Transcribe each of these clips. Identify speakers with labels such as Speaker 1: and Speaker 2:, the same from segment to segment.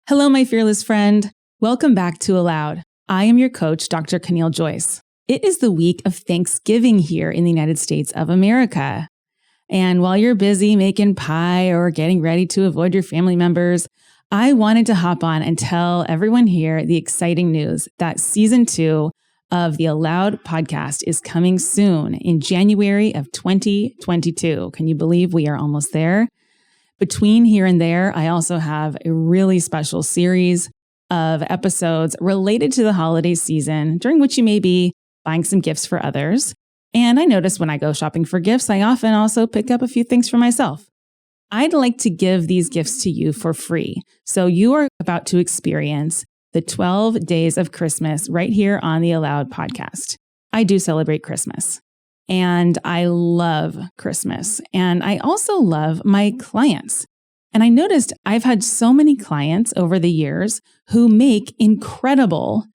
Speaker 1: Hello, my fearless friend. Welcome back to Aloud. I am your coach, Dr. Caneel Joyce. It is the week of Thanksgiving here in the United States of America. And while you're busy making pie or getting ready to avoid your family members, I wanted to hop on and tell everyone here the exciting news that season 2 of the Aloud podcast is coming soon in January of 2022. Can you believe we are almost there? Between here and there, I also have a really special series of episodes related to the holiday season, during which you may be buying some gifts for others. And I notice when I go shopping for gifts, I often also pick up a few things for myself. I'd like to give these gifts to you for free. So you are about to experience the 12 days of Christmas right here on the Aloud podcast. I do celebrate Christmas. And I love Christmas. And I also love my clients. And I noticed I've had so many clients over the years who make incredible,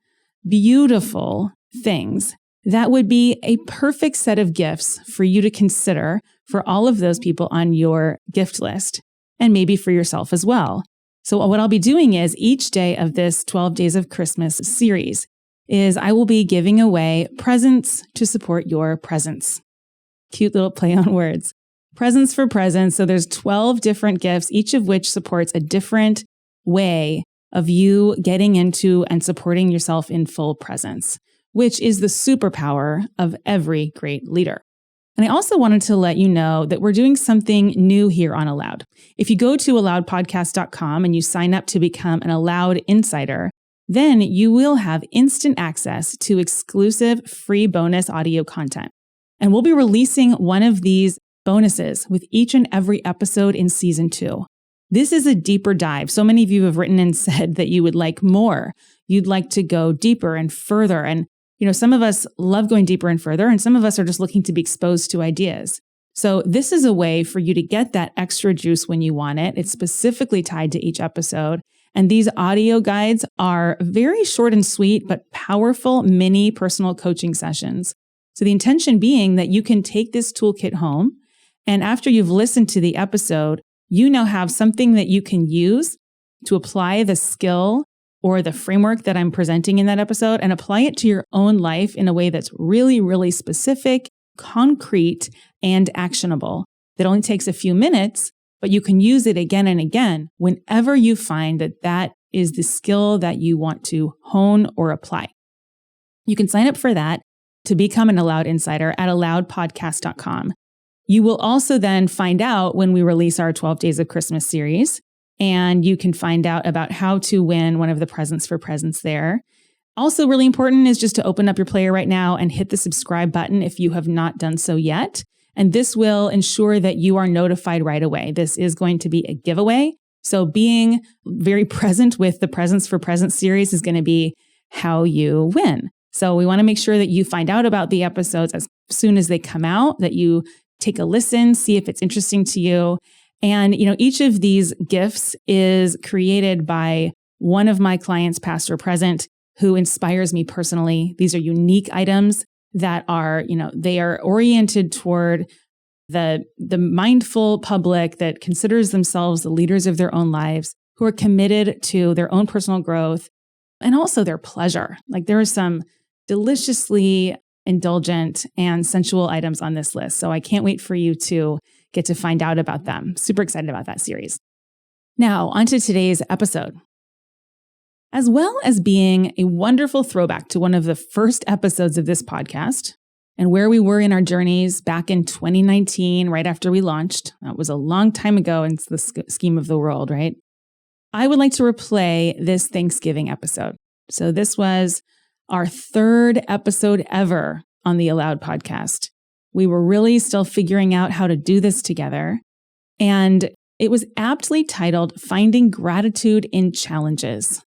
Speaker 1: beautiful things that would be a perfect set of gifts for you to consider for all of those people on your gift list, and maybe for yourself as well. So what I'll be doing is each day of this 12 Days of Christmas series is I will be giving away presents to support your presence. Cute little play on words. Presents for presents. So there's 12 different gifts, each of which supports a different way of you getting into and supporting yourself in full presence, which is the superpower of every great leader. And I also wanted to let you know that we're doing something new here on Aloud. If you go to aloudpodcast.com and you sign up to become an Aloud Insider, then you will have instant access to exclusive free bonus audio content. And we'll be releasing one of these bonuses with each and every episode in season 2. This is a deeper dive. So many of you have written and said that you would like more. You'd like to go deeper and further. And, some of us love going deeper and further, and some of us are just looking to be exposed to ideas. So this is a way for you to get that extra juice when you want it. It's specifically tied to each episode. And these audio guides are very short and sweet, but powerful mini personal coaching sessions. So the intention being that you can take this toolkit home, and after you've listened to the episode, you now have something that you can use to apply the skill or the framework that I'm presenting in that episode and apply it to your own life in a way that's really, really specific, concrete, and actionable. That only takes a few minutes, but you can use it again and again whenever you find that that is the skill that you want to hone or apply. You can sign up for that to become an Aloud Insider at aloudpodcast.com. You will also then find out when we release our 12 Days of Christmas series, and you can find out about how to win one of the presents for presents there. Also really important is just to open up your player right now and hit the subscribe button if you have not done so yet. And this will ensure that you are notified right away. This is going to be a giveaway. So being very present with the Presents for Presents series is going to be how you win. So we want to make sure that you find out about the episodes as soon as they come out, that you take a listen, see if it's interesting to you. And, each of these gifts is created by one of my clients, past or present, who inspires me personally. These are unique items that are, they are oriented toward the mindful public that considers themselves the leaders of their own lives, who are committed to their own personal growth and also their pleasure. Like there are some deliciously indulgent and sensual items on this list. So I can't wait for you to get to find out about them. Super excited about that series. Now, onto today's episode. As well as being a wonderful throwback to one of the first episodes of this podcast and where we were in our journeys back in 2019, right after we launched. That was a long time ago in the scheme of the world, right? I would like to replay this Thanksgiving episode. So this was our 3rd episode ever on the Aloud podcast. We were really still figuring out how to do this together. And it was aptly titled Finding Gratitude in Challenges.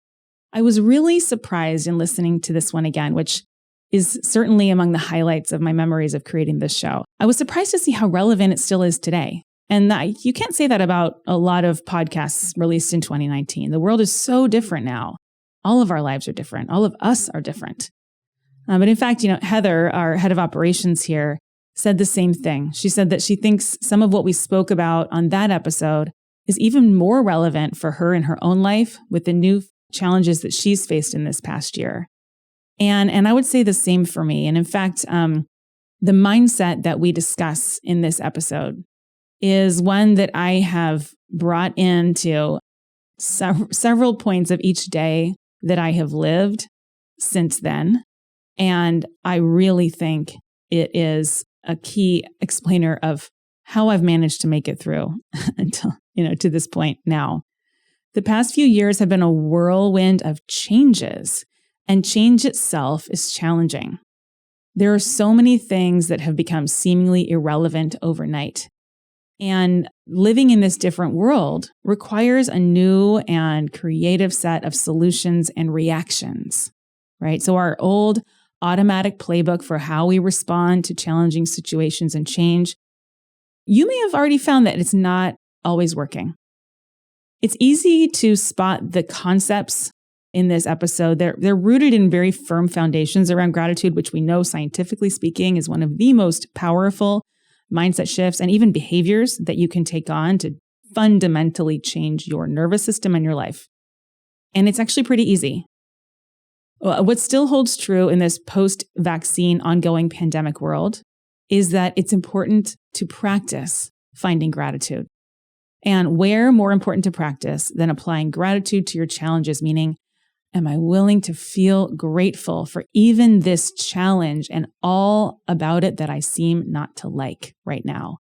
Speaker 1: I was really surprised in listening to this one again, which is certainly among the highlights of my memories of creating this show. I was surprised to see how relevant it still is today. And you can't say that about a lot of podcasts released in 2019. The world is so different now. All of our lives are different. All of us are different. But in fact, Heather, our head of operations here, said the same thing. She said that she thinks some of what we spoke about on that episode is even more relevant for her in her own life with the new challenges that she's faced in this past year. And I would say the same for me. And in fact, the mindset that we discuss in this episode is one that I have brought into several points of each day that I have lived since then. And I really think it is a key explainer of how I've managed to make it through until, to this point now. The past few years have been a whirlwind of changes, and change itself is challenging. There are so many things that have become seemingly irrelevant overnight. And living in this different world requires a new and creative set of solutions and reactions, right? So our old automatic playbook for how we respond to challenging situations and change, you may have already found that it's not always working. It's easy to spot the concepts in this episode. They're rooted in very firm foundations around gratitude, which we know scientifically speaking is one of the most powerful mindset shifts and even behaviors that you can take on to fundamentally change your nervous system and your life. And it's actually pretty easy. What still holds true in this post-vaccine ongoing pandemic world is that it's important to practice finding gratitude. And where more important to practice than applying gratitude to your challenges, meaning, am I willing to feel grateful for even this challenge and all about it that I seem not to like right now?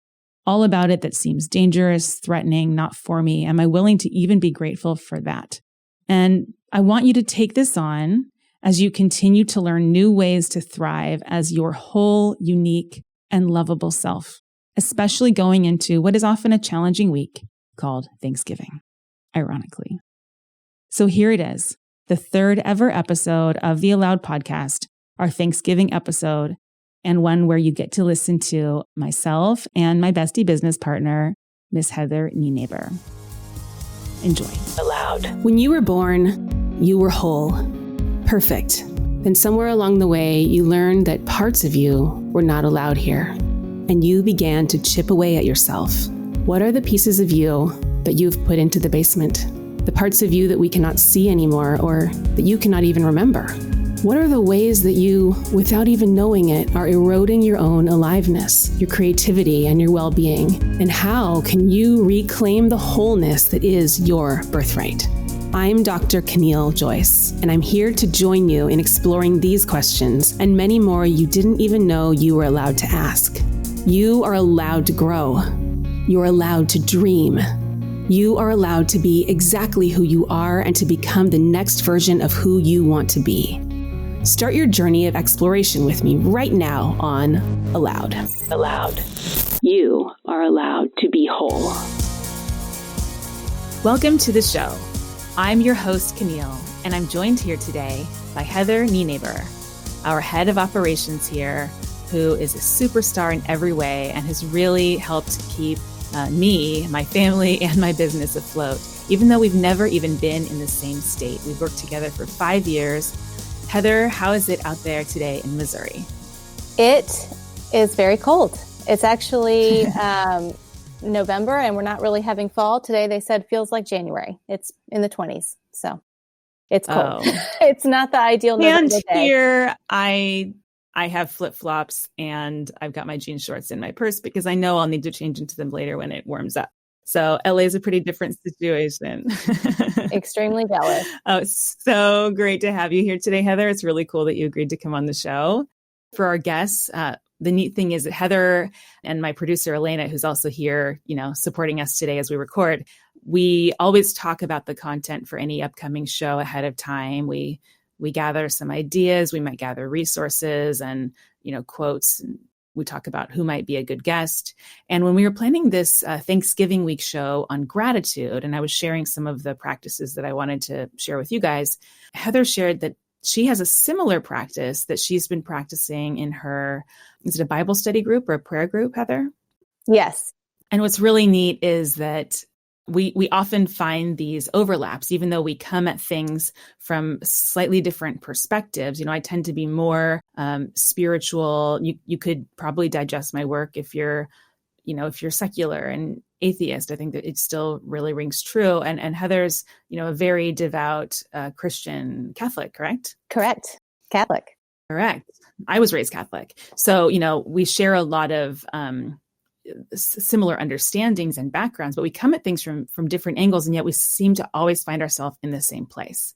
Speaker 1: All about it that seems dangerous, threatening, not for me. Am I willing to even be grateful for that? And I want you to take this on as you continue to learn new ways to thrive as your whole, unique, and lovable self, especially going into what is often a challenging week called Thanksgiving, ironically. So here it is, the third ever episode of the Aloud podcast, our Thanksgiving episode, and one where you get to listen to myself and my bestie business partner, Miss Heather Nienaber. Enjoy. Aloud.
Speaker 2: When you were born, you were whole, perfect. Then somewhere along the way, you learned that parts of you were not allowed here, and you began to chip away at yourself. What are the pieces of you that you've put into the basement? The parts of you that we cannot see anymore or that you cannot even remember? What are the ways that you, without even knowing it, are eroding your own aliveness, your creativity, and your well-being? And how can you reclaim the wholeness that is your birthright? I'm Dr. Caneel, Joyce, and I'm here to join you in exploring these questions and many more you didn't even know you were allowed to ask. You are allowed to grow. You're allowed to dream. You are allowed to be exactly who you are and to become the next version of who you want to be. Start your journey of exploration with me right now on Aloud. Aloud. You are allowed to be whole.
Speaker 1: Welcome to the show. I'm your host, Caneel, and I'm joined here today by Heather Nienaber, our head of operations here, who is a superstar in every way and has really helped keep me, my family, and my business afloat. Even though we've never even been in the same state, we've worked together for 5 years. Heather, how is it out there today in Missouri?
Speaker 3: It is very cold. It's actually November and we're not really having fall. Today they said feels like January. It's in the 20s. So it's cold. Oh. It's not the ideal November day.
Speaker 1: And here I have flip-flops and I've got my jean shorts in my purse because I know I'll need to change into them later when it warms up. So LA is a pretty different situation.
Speaker 3: Extremely jealous.
Speaker 1: Oh, it's so great to have you here today, Heather. It's really cool that you agreed to come on the show. For our guests, the neat thing is that Heather and my producer, Elena, who's also here, supporting us today as we record, we always talk about the content for any upcoming show ahead of time. We gather some ideas, we might gather resources and, quotes. And we talk about who might be a good guest. And when we were planning this Thanksgiving week show on gratitude, and I was sharing some of the practices that I wanted to share with you guys, Heather shared that she has a similar practice that she's been practicing in her, is it a Bible study group or a prayer group, Heather?
Speaker 3: Yes.
Speaker 1: And what's really neat is that we often find these overlaps, even though we come at things from slightly different perspectives. I tend to be more spiritual. You could probably digest my work if you're secular, and atheist, I think that it still really rings true. And Heather's, a very devout Christian Catholic, correct?
Speaker 3: Correct. Catholic.
Speaker 1: Correct. I was raised Catholic. So, we share a lot of similar understandings and backgrounds, but we come at things from different angles, and yet we seem to always find ourselves in the same place.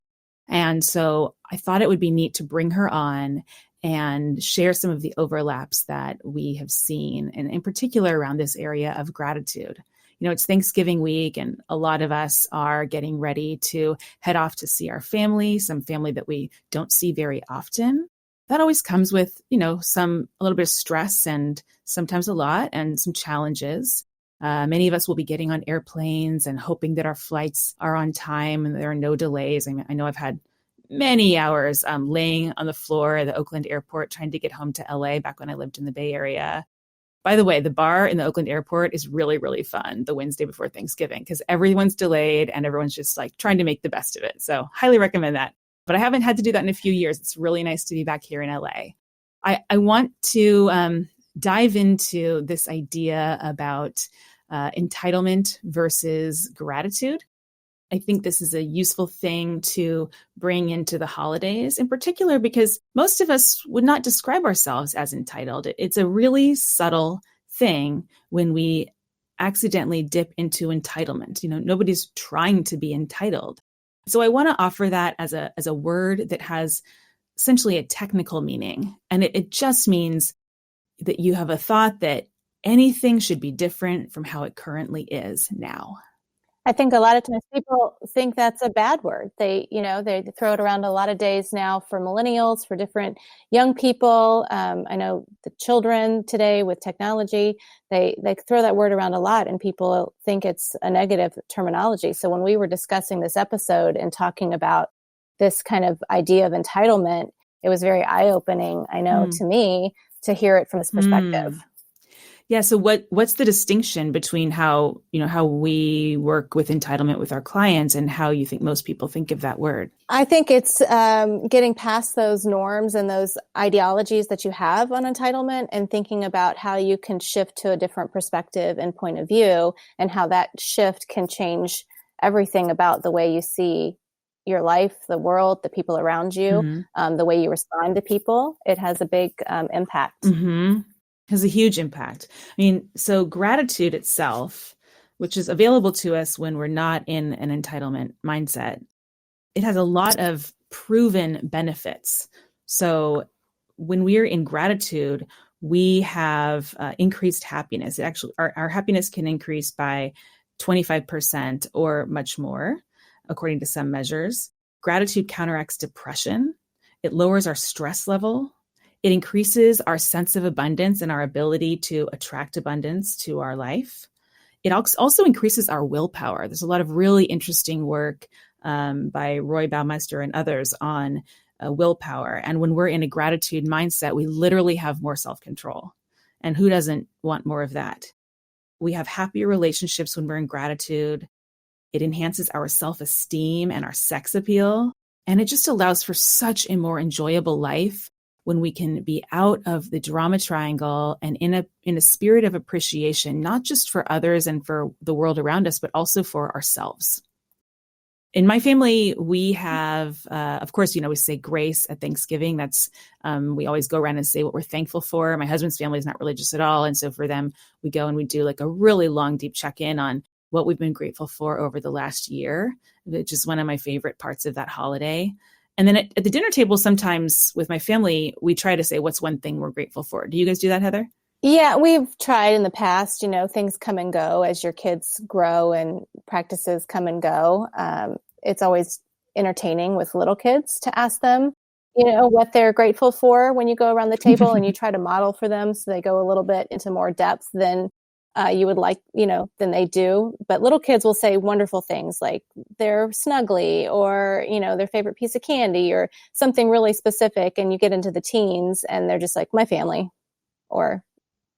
Speaker 1: And so I thought it would be neat to bring her on and share some of the overlaps that we have seen, and in particular around this area of gratitude. It's Thanksgiving week, and a lot of us are getting ready to head off to see our family, some family that we don't see very often. That always comes with, a little bit of stress, and sometimes a lot, and some challenges. Many of us will be getting on airplanes and hoping that our flights are on time and there are no delays. I know I've had many hours laying on the floor at the Oakland airport trying to get home to LA back when I lived in the Bay Area. By the way, the bar in the Oakland airport is really, really fun the Wednesday before Thanksgiving, because everyone's delayed and everyone's just like trying to make the best of it. So highly recommend that. But I haven't had to do that in a few years. It's really nice to be back here in LA. I want to dive into this idea about entitlement versus gratitude. I think this is a useful thing to bring into the holidays, in particular, because most of us would not describe ourselves as entitled. It's a really subtle thing when we accidentally dip into entitlement. Nobody's trying to be entitled. So I want to offer that as a word that has essentially a technical meaning. And it just means that you have a thought that anything should be different from how it currently is now.
Speaker 3: I think a lot of times people think that's a bad word. They throw it around a lot of days now for millennials, for different young people. I know the children today with technology, they throw that word around a lot, and people think it's a negative terminology. So when we were discussing this episode and talking about this kind of idea of entitlement, it was very eye-opening, I know, to me, to hear it from this perspective.
Speaker 1: Yeah. So what's the distinction between how we work with entitlement with our clients and how you think most people think of that word?
Speaker 3: I think it's getting past those norms and those ideologies that you have on entitlement, and thinking about how you can shift to a different perspective and point of view, and how that shift can change everything about the way you see your life, the world, the people around you, the way you respond to people. It has a big impact.
Speaker 1: Has a huge impact. So gratitude itself, which is available to us when we're not in an entitlement mindset, it has a lot of proven benefits. So when we're in gratitude, we have increased happiness. It actually, our happiness can increase by 25% or much more, according to some measures. Gratitude counteracts depression. It lowers our stress level. It increases our sense of abundance and our ability to attract abundance to our life. It also increases our willpower. There's a lot of really interesting work by Roy Baumeister and others on willpower. And when we're in a gratitude mindset, we literally have more self-control. And who doesn't want more of that? We have happier relationships when we're in gratitude. It enhances our self-esteem and our sex appeal. And it just allows for such a more enjoyable life when we can be out of the drama triangle and in a spirit of appreciation, not just for others and for the world around us, but also for ourselves. In my family, we have, of course, we say grace at Thanksgiving. That's, we always go around and say what we're thankful for. My husband's family is not religious at all. And so for them, we go and we do like a really long, deep check-in on what we've been grateful for over the last year, which is one of my favorite parts of that holiday. And then at the dinner table, sometimes with my family, we try to say, what's one thing we're grateful for? Do you guys do that, Heather?
Speaker 3: Yeah, we've tried in the past. Things come and go as your kids grow and practices come and go. It's always entertaining with little kids to ask them, what they're grateful for when you go around the table, and you try to model for them so they go a little bit into more depth than you would like, than they do. But little kids will say wonderful things like their snuggly or, their favorite piece of candy or something really specific. And you get into the teens and they're just like, my family or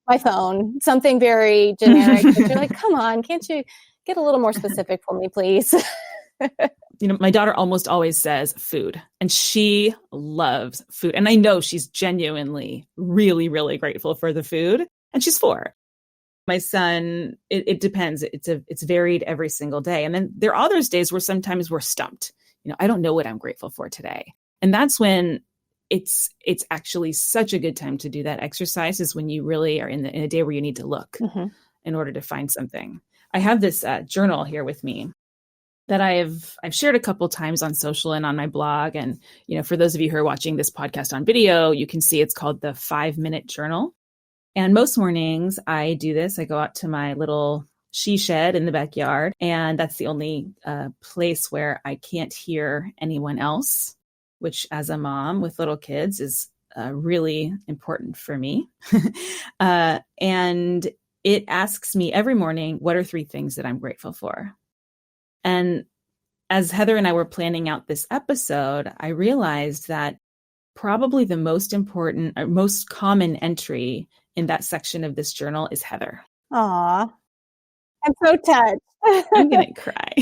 Speaker 3: my phone, something very generic. But you're like, come on, can't you get a little more specific for me, please?
Speaker 1: My daughter almost always says food, and she loves food. And I know she's genuinely really, really grateful for the food, and she's 4. My son, it depends. It's varied every single day. And then there are others days where sometimes we're stumped. I don't know what I'm grateful for today. And that's when it's actually such a good time to do that exercise, is when you really are in a day where you need to look in order to find something. I have this journal here with me that I've shared a couple times on social and on my blog. And, for those of you who are watching this podcast on video, you can see it's called the 5-minute journal. And most mornings I do this. I go out to my little she shed in the backyard, and that's the only place where I can't hear anyone else, which as a mom with little kids is really important for me. And it asks me every morning, what are 3 things that I'm grateful for? And as Heather and I were planning out this episode, I realized that probably the most important or most common entry in that section of this journal is Heather.
Speaker 3: Aw, I'm so touched.
Speaker 1: I'm going to cry.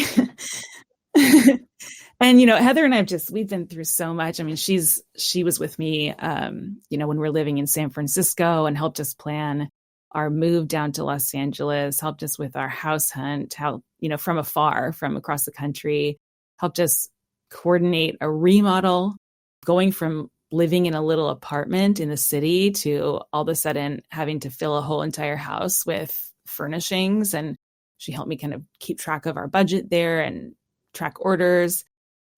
Speaker 1: And, Heather and we've been through so much. I mean, she was with me, when we were living in San Francisco, and helped us plan our move down to Los Angeles, helped us with our house hunt, from afar, from across the country, helped us coordinate a remodel, going from living in a little apartment in the city to all of a sudden having to fill a whole entire house with furnishings. And she helped me kind of keep track of our budget there and track orders.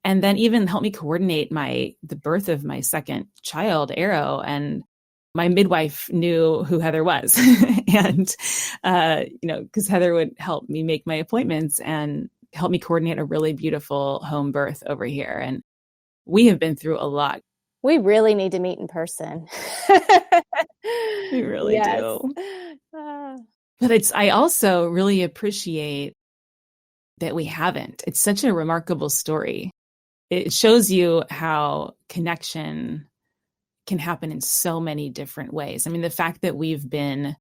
Speaker 1: And then even helped me coordinate the birth of my second child, Arrow. And my midwife knew who Heather was. And, because Heather would help me make my appointments and help me coordinate a really beautiful home birth over here. And we have been through a lot.
Speaker 3: We really need to meet in person.
Speaker 1: We really do. But I also really appreciate that we haven't. It's such a remarkable story. It shows you how connection can happen in so many different ways. I mean, the fact that we've been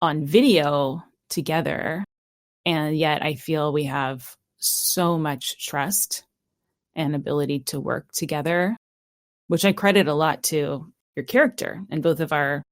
Speaker 1: on video together, and yet I feel we have so much trust and ability to work together, which I credit a lot to your character and both of our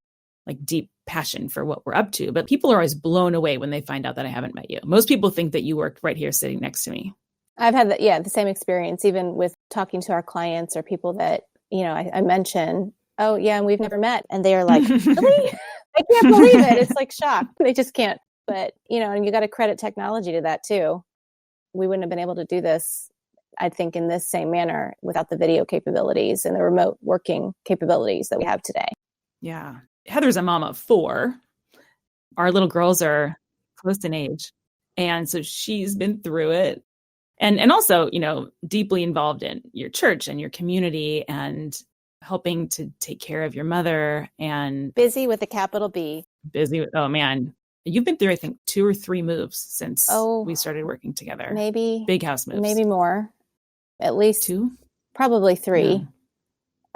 Speaker 1: deep passion for what we're up to. But people are always blown away when they find out that I haven't met you. Most people think that you work right here sitting next to me.
Speaker 3: I've had the same experience, even with talking to our clients or people that, I mention, oh yeah, and we've never met. And they are like, really? I can't believe it. It's like shock. They just can't. But, and you got to credit technology to that too. We wouldn't have been able to do this, I think, in this same manner without the video capabilities and the remote working capabilities that we have today.
Speaker 1: Yeah. Heather's a mom of 4. Our little girls are close in age. And so she's been through it. And also, deeply involved in your church and your community and helping to take care of your mother, and
Speaker 3: busy with a capital B.
Speaker 1: Oh man. You've been through, I think, 2 or 3 moves since we started working together.
Speaker 3: Maybe.
Speaker 1: Big house moves.
Speaker 3: Maybe more. At least 2? Probably 3.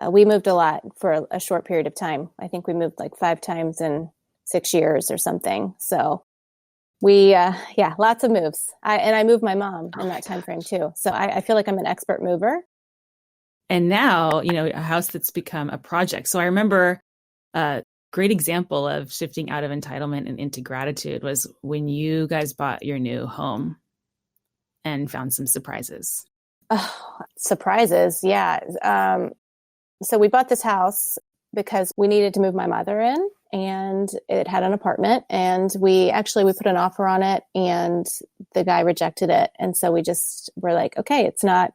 Speaker 1: Yeah.
Speaker 3: We moved a lot for a short period of time. I think we moved 5 times in 6 years or something. So we, lots of moves. I moved my mom in that time frame too. So I feel like I'm an expert mover.
Speaker 1: And now, a house that's become a project. So I remember a great example of shifting out of entitlement and into gratitude was when you guys bought your new home and found some surprises.
Speaker 3: Oh, surprises. Yeah. So we bought this house because we needed to move my mother in, and it had an apartment, and we put an offer on it, and the guy rejected it. And so we just were like, okay, it's not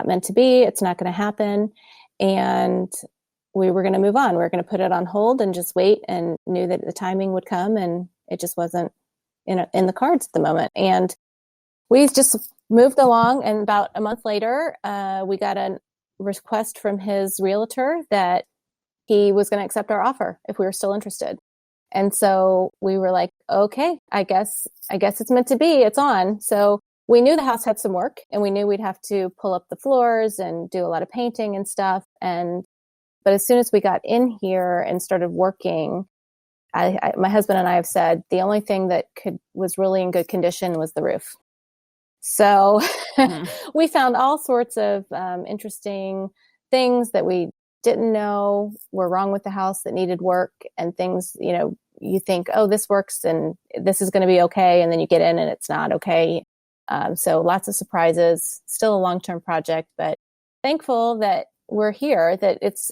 Speaker 3: meant to be. It's not going to happen. And we were going to move on. We were going to put it on hold and just wait, and knew that the timing would come, and it just wasn't in the cards at the moment. And we just moved along, and about a month later, we got a request from his realtor that he was going to accept our offer if we were still interested. And so we were like, okay, I guess it's meant to be. It's on. So we knew the house had some work, and we knew we'd have to pull up the floors and do a lot of painting and stuff. But as soon as we got in here and started working, my husband and I have said the only thing that was really in good condition was the roof. So we found all sorts of interesting things that we didn't know were wrong with the house that needed work, and things, you think, oh, this works and this is going to be okay. And then you get in and it's not okay. So lots of surprises, still a long-term project, but thankful that we're here, that it's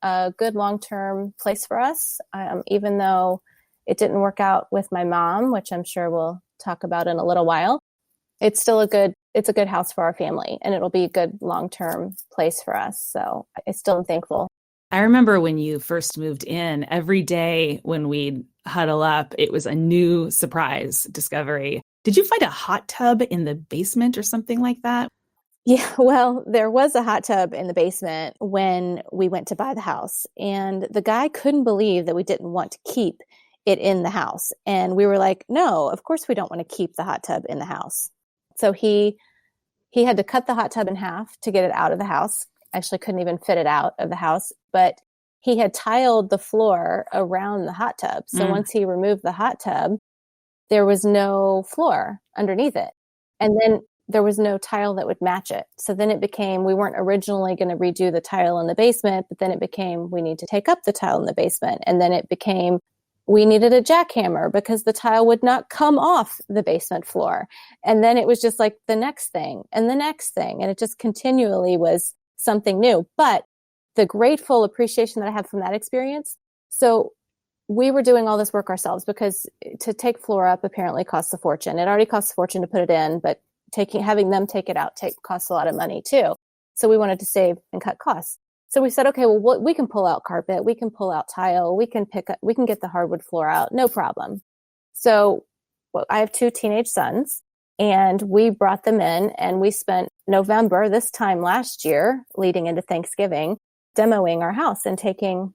Speaker 3: a good long-term place for us. Even though it didn't work out with my mom, which I'm sure we'll talk about in a little while, it's still a good house for our family, and it'll be a good long-term place for us. So I still am thankful.
Speaker 1: I remember when you first moved in, every day when we'd huddle up, it was a new surprise discovery. Did you find a hot tub in the basement or something like that?
Speaker 3: Yeah, well, there was a hot tub in the basement when we went to buy the house, and the guy couldn't believe that we didn't want to keep it in the house. And we were like, no, of course we don't want to keep the hot tub in the house. So he had to cut the hot tub in half to get it out of the house. Actually couldn't even fit it out of the house, but he had tiled the floor around the hot tub. So once he removed the hot tub, there was no floor underneath it. And then there was no tile that would match it. So then it became, we weren't originally going to redo the tile in the basement, but then it became, we need to take up the tile in the basement. And then it became, we needed a jackhammer because the tile would not come off the basement floor. And then it was just like the next thing and the next thing. And it just continually was something new. But the grateful appreciation that I have from that experience. So we were doing all this work ourselves because to take floor up apparently costs a fortune. It already costs a fortune to put it in, but having them take it out costs a lot of money too. So we wanted to save and cut costs. So we said, okay, well, we can pull out carpet, we can pull out tile, we can get the hardwood floor out, no problem. So I have 2 teenage sons, and we brought them in, and we spent November, this time last year, leading into Thanksgiving, demoing our house and taking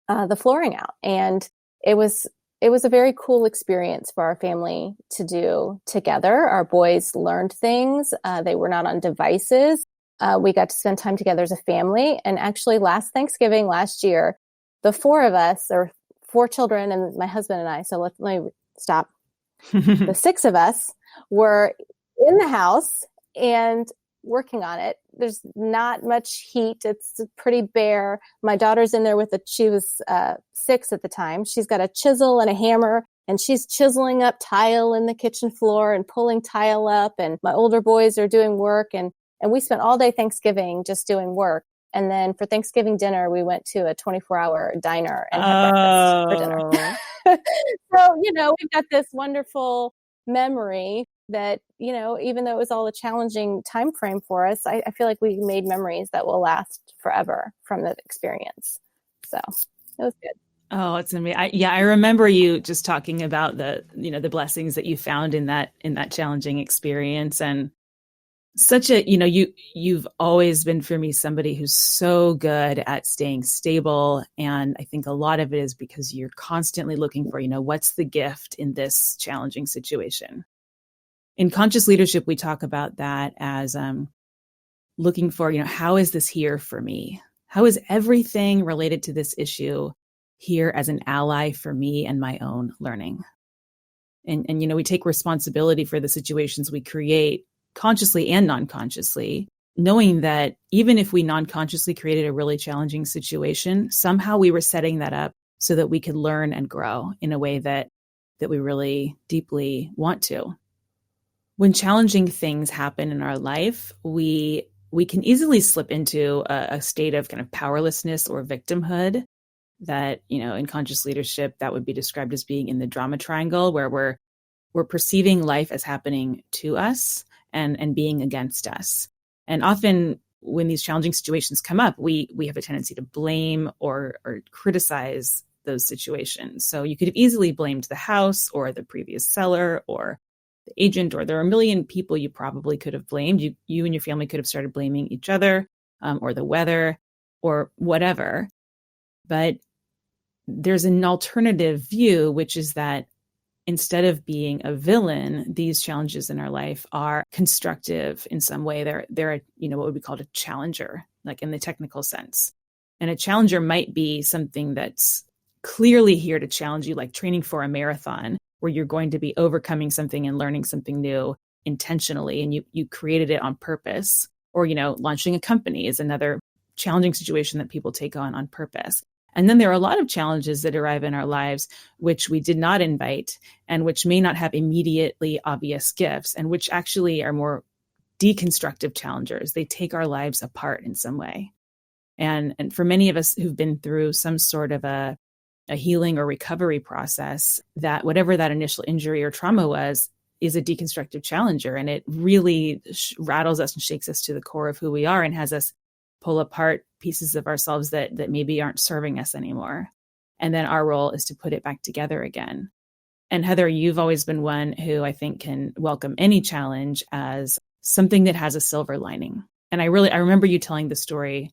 Speaker 3: the flooring out. And it was a very cool experience for our family to do together. Our boys learned things. They were not on devices. We got to spend time together as a family. And actually last Thanksgiving last year, the 4 of us, or 4 children and my husband and I, so let me stop. The 6 of us were in the house and working on it. There's not much heat. It's pretty bare. My daughter's in there she was 6 at the time. She's got a chisel and a hammer, and she's chiseling up tile in the kitchen floor and pulling tile up. And my older boys are doing work. And we spent all day Thanksgiving just doing work. And then for Thanksgiving dinner, we went to a 24-hour diner and had breakfast for dinner. So, we've got this wonderful memory that, even though it was all a challenging time frame for us, I feel like we made memories that will last forever from that experience. So it was good.
Speaker 1: Oh, it's amazing. I remember you just talking about the blessings that you found in that challenging experience. And such a, you've always been for me somebody who's so good at staying stable. And I think a lot of it is because you're constantly looking for, what's the gift in this challenging situation. In conscious leadership, we talk about that as looking for, how is this here for me? How is everything related to this issue here as an ally for me and my own learning? And we take responsibility for the situations we create consciously and non-consciously, knowing that even if we non-consciously created a really challenging situation, somehow we were setting that up so that we could learn and grow in a way that we really deeply want to. When challenging things happen in our life, we can easily slip into a state of kind of powerlessness or victimhood that, in conscious leadership, that would be described as being in the drama triangle, where we're perceiving life as happening to us and being against us. And often when these challenging situations come up, we have a tendency to blame or criticize those situations. So you could have easily blamed the house or the previous seller or the agent, or there are a million people you probably could have blamed. You and your family could have started blaming each other or the weather or whatever. But there's an alternative view, which is that instead of being a villain, these challenges in our life are constructive in some way. They're what would be called a challenger, like in the technical sense. And a challenger might be something that's clearly here to challenge you, like training for a marathon, where you're going to be overcoming something and learning something new intentionally, and you created it on purpose. Or, launching a company is another challenging situation that people take on purpose. And then there are a lot of challenges that arrive in our lives, which we did not invite and which may not have immediately obvious gifts and which actually are more deconstructive challengers. They take our lives apart in some way. And for many of us who've been through some sort of a healing or recovery process, that whatever that initial injury or trauma was is a deconstructive challenger. And it really rattles us and shakes us to the core of who we are and has us pull apart pieces of ourselves that maybe aren't serving us anymore. And then our role is to put it back together again. And Heather, you've always been one who I think can welcome any challenge as something that has a silver lining. And I remember you telling the story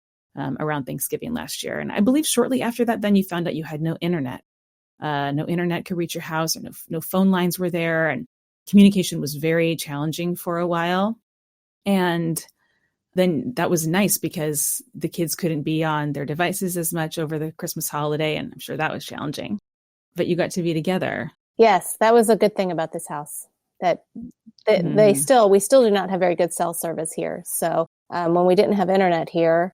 Speaker 1: around Thanksgiving last year. And I believe shortly after that, then you found out you had no internet. No internet could reach your house, or no phone lines were there. And communication was very challenging for a while. And then that was nice because the kids couldn't be on their devices as much over the Christmas holiday. And I'm sure that was challenging. But you got to be together.
Speaker 3: Yes, that was a good thing about this house, that we still do not have very good cell service here. So when we didn't have internet here,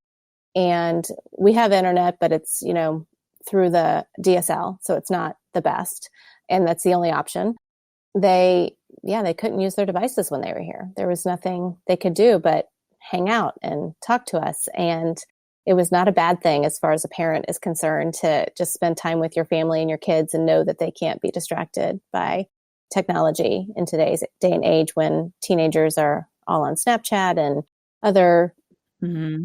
Speaker 3: and we have internet, but it's, through the DSL. So it's not the best. And that's the only option. They couldn't use their devices when they were here. There was nothing they could do but hang out and talk to us. And it was not a bad thing as far as a parent is concerned to just spend time with your family and your kids and know that they can't be distracted by technology in today's day and age when teenagers are all on Snapchat and other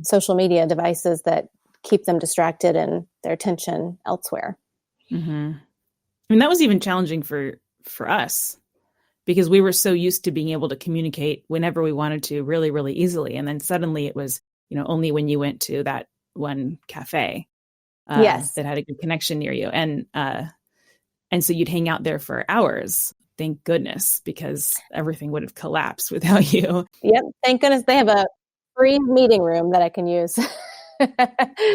Speaker 3: social media devices that keep them distracted and their attention elsewhere.
Speaker 1: I mean, that was even challenging for us because we were so used to being able to communicate whenever we wanted to really, really easily. And then suddenly it was, only when you went to that one cafe that had a good connection near you. And so you'd hang out there for hours. Thank goodness, because everything would have collapsed without you.
Speaker 3: Yep. Thank goodness they have a free meeting room that I can use.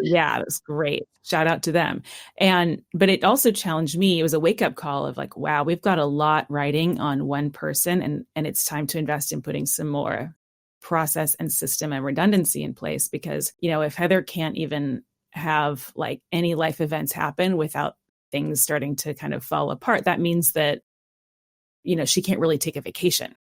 Speaker 1: Yeah, that's great. Shout out to them. But it also challenged me. It was a wake-up call of like, wow, we've got a lot riding on one person, and it's time to invest in putting some more process and system and redundancy in place. Because, if Heather can't even have like any life events happen without things starting to kind of fall apart, that means that, she can't really take a vacation.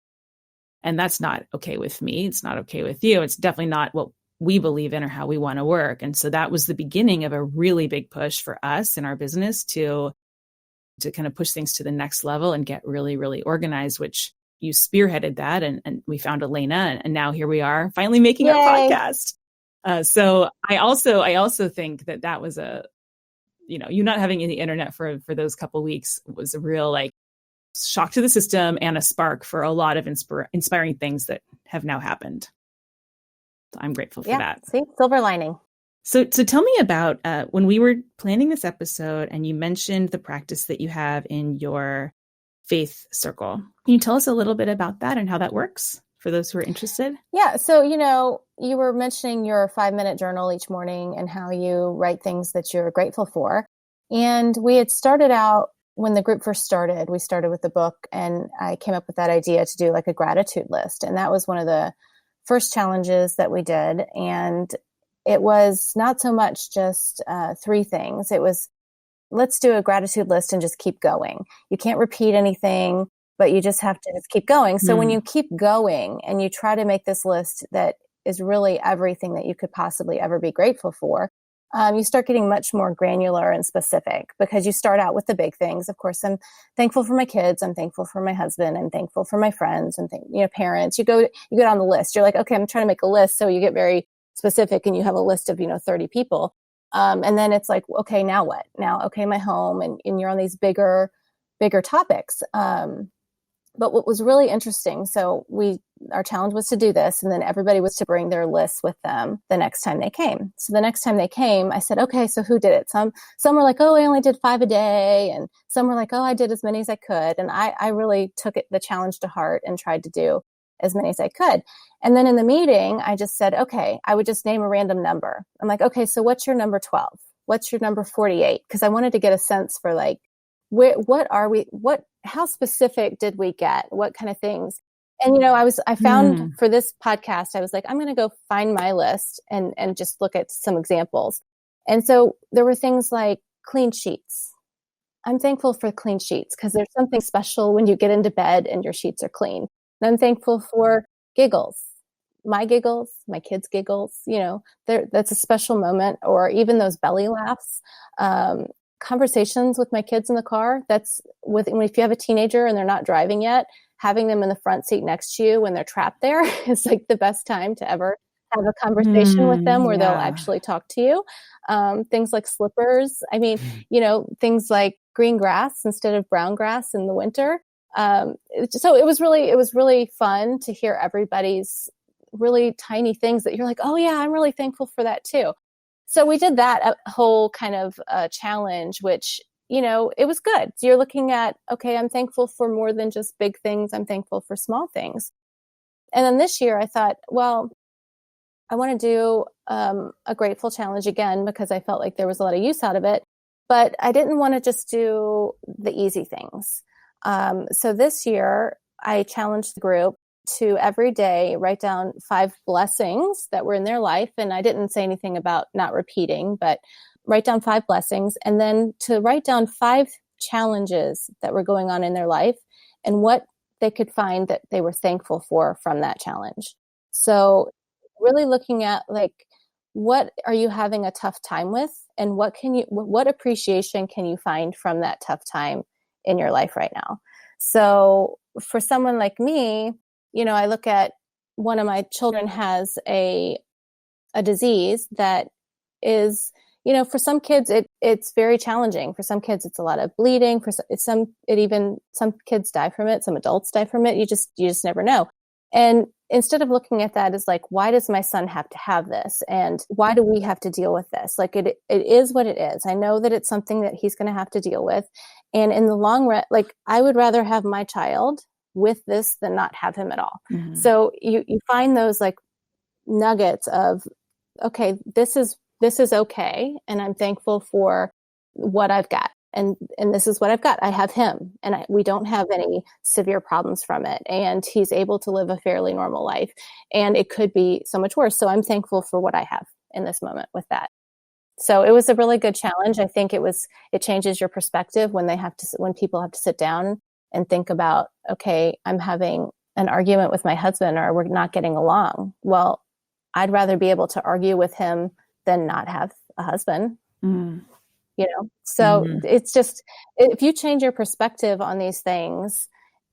Speaker 1: And that's not okay with me. It's not okay with you. It's definitely not what we believe in or how we want to work. And so that was the beginning of a really big push for us in our business to kind of push things to the next level and get really, really organized, which you spearheaded that. And we found Elena, and now here we are finally making our podcast. So I also think that was you not having any internet for those couple of weeks was a real like shock to the system and a spark for a lot of inspiring things that have now happened. So I'm grateful for that.
Speaker 3: See, silver lining.
Speaker 1: So tell me about when we were planning this episode and you mentioned the practice that you have in your faith circle. Can you tell us a little bit about that and how that works for those who are interested?
Speaker 3: Yeah. So, you were mentioning your 5-minute journal each morning and how you write things that you're grateful for. And we had started out when the group first started, we started with the book, and I came up with that idea to do like a gratitude list. And that was one of the first challenges that we did. And it was not so much just 3 things. It was, let's do a gratitude list and just keep going. You can't repeat anything, but you just have to just keep going. So when you keep going and you try to make this list that is really everything that you could possibly ever be grateful for, you start getting much more granular and specific because you start out with the big things. Of course, I'm thankful for my kids. I'm thankful for my husband. I'm thankful for my friends and parents. You go down the list. You're like, okay, I'm trying to make a list. So you get very specific and you have a list of, 30 people. And then it's like, okay, now what? Now, okay, my home, and you're on these bigger topics. But what was really interesting, so our challenge was to do this, and then everybody was to bring their lists with them the next time they came. So the next time they came, I said, okay, so who did it? Some were like, oh, I only did 5 a day. And some were like, oh, I did as many as I could. And I really took the challenge to heart and tried to do as many as I could. And then in the meeting, I just said, okay, I would just name a random number. I'm like, okay, so what's your number 12? What's your number 48? Because I wanted to get a sense for like, what are we, how specific did we get? What kind of things? And, I found for this podcast, I was like, I'm going to go find my list and just look at some examples. And so there were things like clean sheets. I'm thankful for clean sheets because there's something special when you get into bed and your sheets are clean. And I'm thankful for giggles, my kids' giggles, that's a special moment, or even those belly laughs. Conversations with my kids in the car. If you have a teenager and they're not driving yet, having them in the front seat next to you when they're trapped there is like the best time to ever have a conversation with them where they'll actually talk to you. Things like slippers. I mean, things like green grass instead of brown grass in the winter. So it was really fun to hear everybody's really tiny things that you're like, oh yeah, I'm really thankful for that too. So we did that whole kind of challenge, which, it was good. So you're looking at, okay, I'm thankful for more than just big things. I'm thankful for small things. And then this year I thought, well, I want to do a grateful challenge again, because I felt like there was a lot of use out of it, but I didn't want to just do the easy things. So this year I challenged the group to every day write down 5 blessings that were in their life. And I didn't say anything about not repeating, but write down 5 blessings, and then to write down 5 challenges that were going on in their life and what they could find that they were thankful for from that challenge. So really looking at like, what are you having a tough time with, and what appreciation can you find from that tough time in your life right now? So for someone like me, I look at one of my children has a disease that is, for some kids, it's very challenging. For some kids, it's a lot of bleeding. For some kids die from it. Some adults die from it. You just never know. And instead of looking at that as like, why does my son have to have this? And why do we have to deal with this? Like it is what it is. I know that it's something that he's going to have to deal with. And in the long run, like I would rather have my child with this than not have him at all. Mm-hmm. So you find those like nuggets of, okay, this is okay. And I'm thankful for what I've got. And this is what I've got. I have him, and we don't have any severe problems from it. And he's able to live a fairly normal life, and it could be so much worse. So I'm thankful for what I have in this moment with that. So it was a really good challenge. I think it changes your perspective when people have to sit down and think about, okay, I'm having an argument with my husband, or we're not getting along. Well, I'd rather be able to argue with him than not have a husband. Mm. So It's just, if you change your perspective on these things,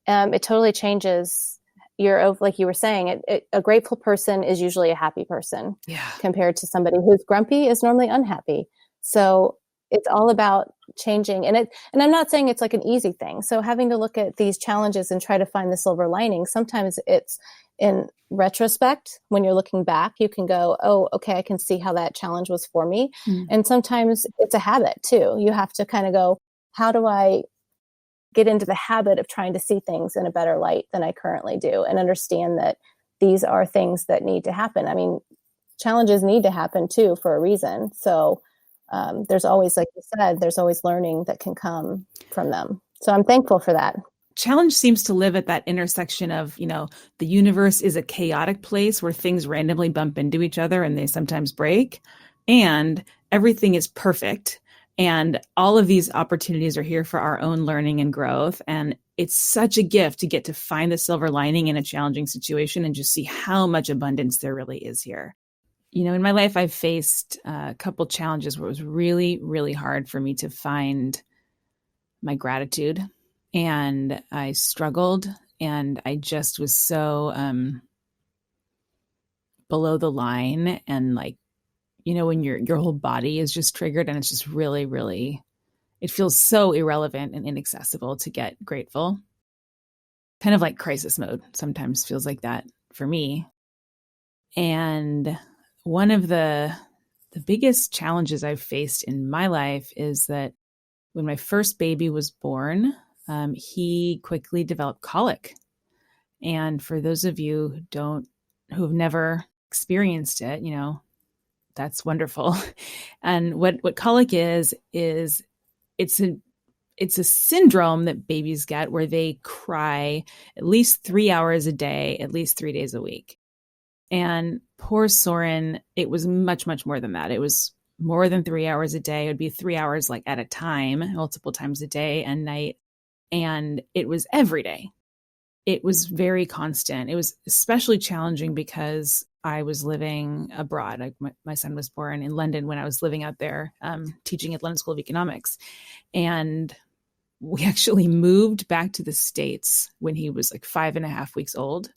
Speaker 3: it totally changes like you were saying, a grateful person is usually a happy person compared to somebody who's grumpy is normally unhappy. So it's all about changing. And I'm not saying it's like an easy thing. So having to look at these challenges and try to find the silver lining, sometimes it's in retrospect, when you're looking back, you can go, oh, okay, I can see how that challenge was for me. Mm. And sometimes it's a habit too. You have to kind of go, how do I get into the habit of trying to see things in a better light than I currently do, and understand that these are things that need to happen. I mean, challenges need to happen too for a reason. So there's always, like you said, there's always learning that can come from them. So I'm thankful for that.
Speaker 1: Challenge seems to live at that intersection of, the universe is a chaotic place where things randomly bump into each other and they sometimes break, and everything is perfect. And all of these opportunities are here for our own learning and growth. And it's such a gift to get to find the silver lining in a challenging situation and just see how much abundance there really is here. In my life, I've faced a couple challenges where it was really, really hard for me to find my gratitude. And I struggled, and I just was so below the line, and like, when your whole body is just triggered, and it's just really, really, it feels so irrelevant and inaccessible to get grateful. Kind of like crisis mode sometimes feels like that for me. And one of the biggest challenges I've faced in my life is that when my first baby was born, he quickly developed colic. And for those of you who have never experienced it, that's wonderful. And what colic is it's a syndrome that babies get where they cry at least 3 hours a day, at least 3 days a week. And poor Soren, it was much, much more than that. It was more than 3 hours a day. It would be 3 hours like at a time, multiple times a day and night. And it was every day. It was very constant. It was especially challenging because I was living abroad. My son was born in London when I was living out there, teaching at London School of Economics. And we actually moved back to the States when he was like 5.5 weeks old,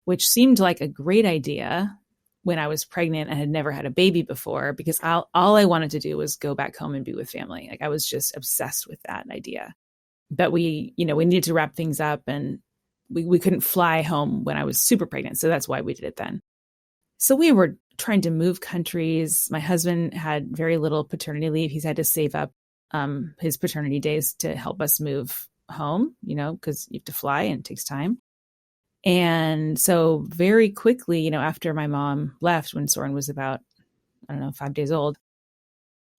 Speaker 1: which seemed like a great idea when I was pregnant and had never had a baby before, because all I wanted to do was go back home and be with family. Like I was just obsessed with that idea. But we needed to wrap things up, and we couldn't fly home when I was super pregnant. So that's why we did it then. So we were trying to move countries. My husband had very little paternity leave. He's had to save up his paternity days to help us move home, because you have to fly and it takes time. And so very quickly, after my mom left, when Soren was about, 5 days old,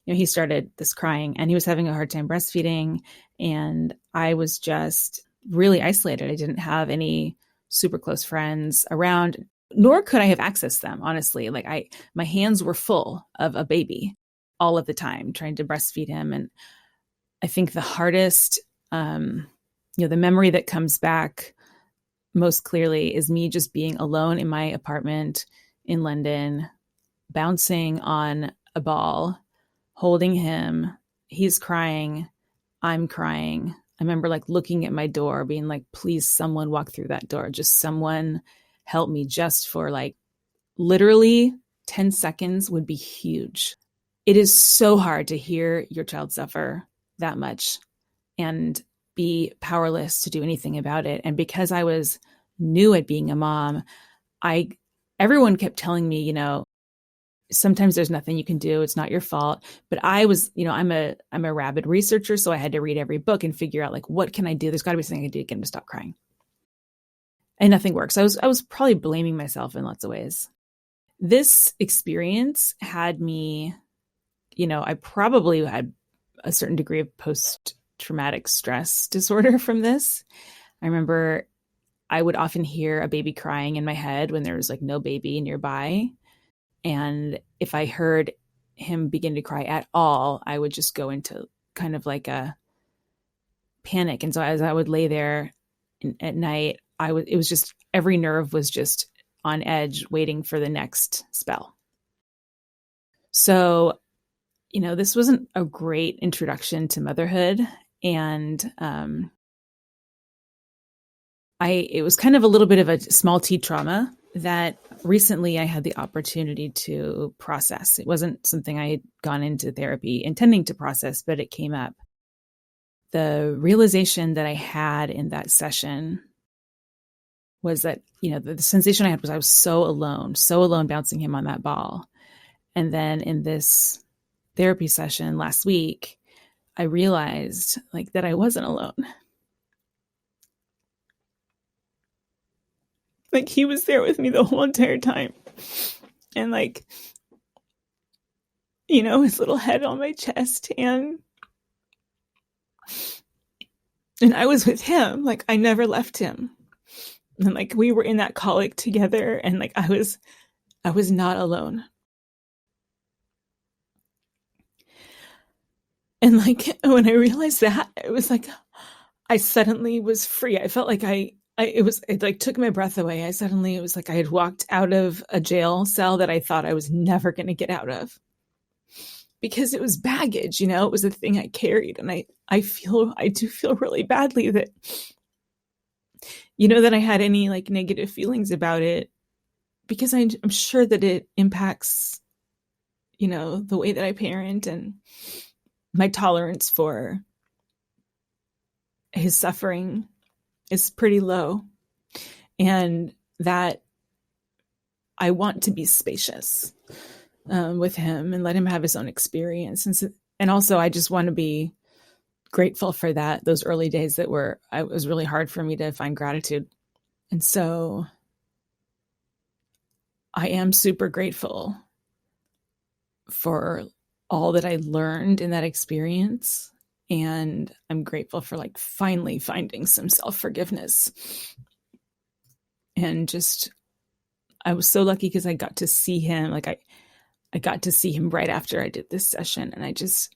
Speaker 1: he started this crying and he was having a hard time breastfeeding. And I was just really isolated. I didn't have any super close friends around, nor could I have accessed them, honestly. Like my hands were full of a baby all of the time, trying to breastfeed him. And I think the hardest, the memory that comes back most clearly is me just being alone in my apartment in London, bouncing on a ball, holding him. He's crying. I'm crying. I remember looking at my door, being like, please, someone walk through that door. Just someone help me, just for literally 10 seconds would be huge. It is so hard to hear your child suffer that much and be powerless to do anything about it. And because I was new at being a mom, everyone kept telling me, sometimes there's nothing you can do. It's not your fault. But I was, I'm a rabid researcher. So I had to read every book and figure out what can I do? There's gotta be something I can do to get him to stop crying. And nothing works. I was probably blaming myself in lots of ways. This experience had me, I probably had a certain degree of post-traumatic stress disorder from this. I remember I would often hear a baby crying in my head when there was no baby nearby. And if I heard him begin to cry at all, I would just go into kind of a panic. And so as I would lay there at night, it was just, every nerve was just on edge, waiting for the next spell. So, this wasn't a great introduction to motherhood. And it was kind of a little bit of a small T trauma that recently I had the opportunity to process. It wasn't something I had gone into therapy intending to process, but it came up. The realization that I had in that session was that, the sensation I had was I was so alone bouncing him on that ball. And then in this therapy session last week, I realized that I wasn't alone. He was there with me the whole entire time. And his little head on my chest, and I was with him. I never left him. And we were in that colic together, and I was not alone. And when I realized that, it was I suddenly was free. I felt it took my breath away. It was I had walked out of a jail cell that I thought I was never going to get out of, because it was baggage, it was a thing I carried. And I do feel really badly that, that I had any negative feelings about it, because I'm sure that it impacts, the way that I parent, and my tolerance for his suffering is pretty low, and that I want to be spacious with him and let him have his own experience. And also I just want to be grateful for those early days it was really hard for me to find gratitude. And so I am super grateful for all that I learned in that experience. And I'm grateful for finally finding some self-forgiveness. And just, I was so lucky because I got to see him. I got to see him right after I did this session. And I just,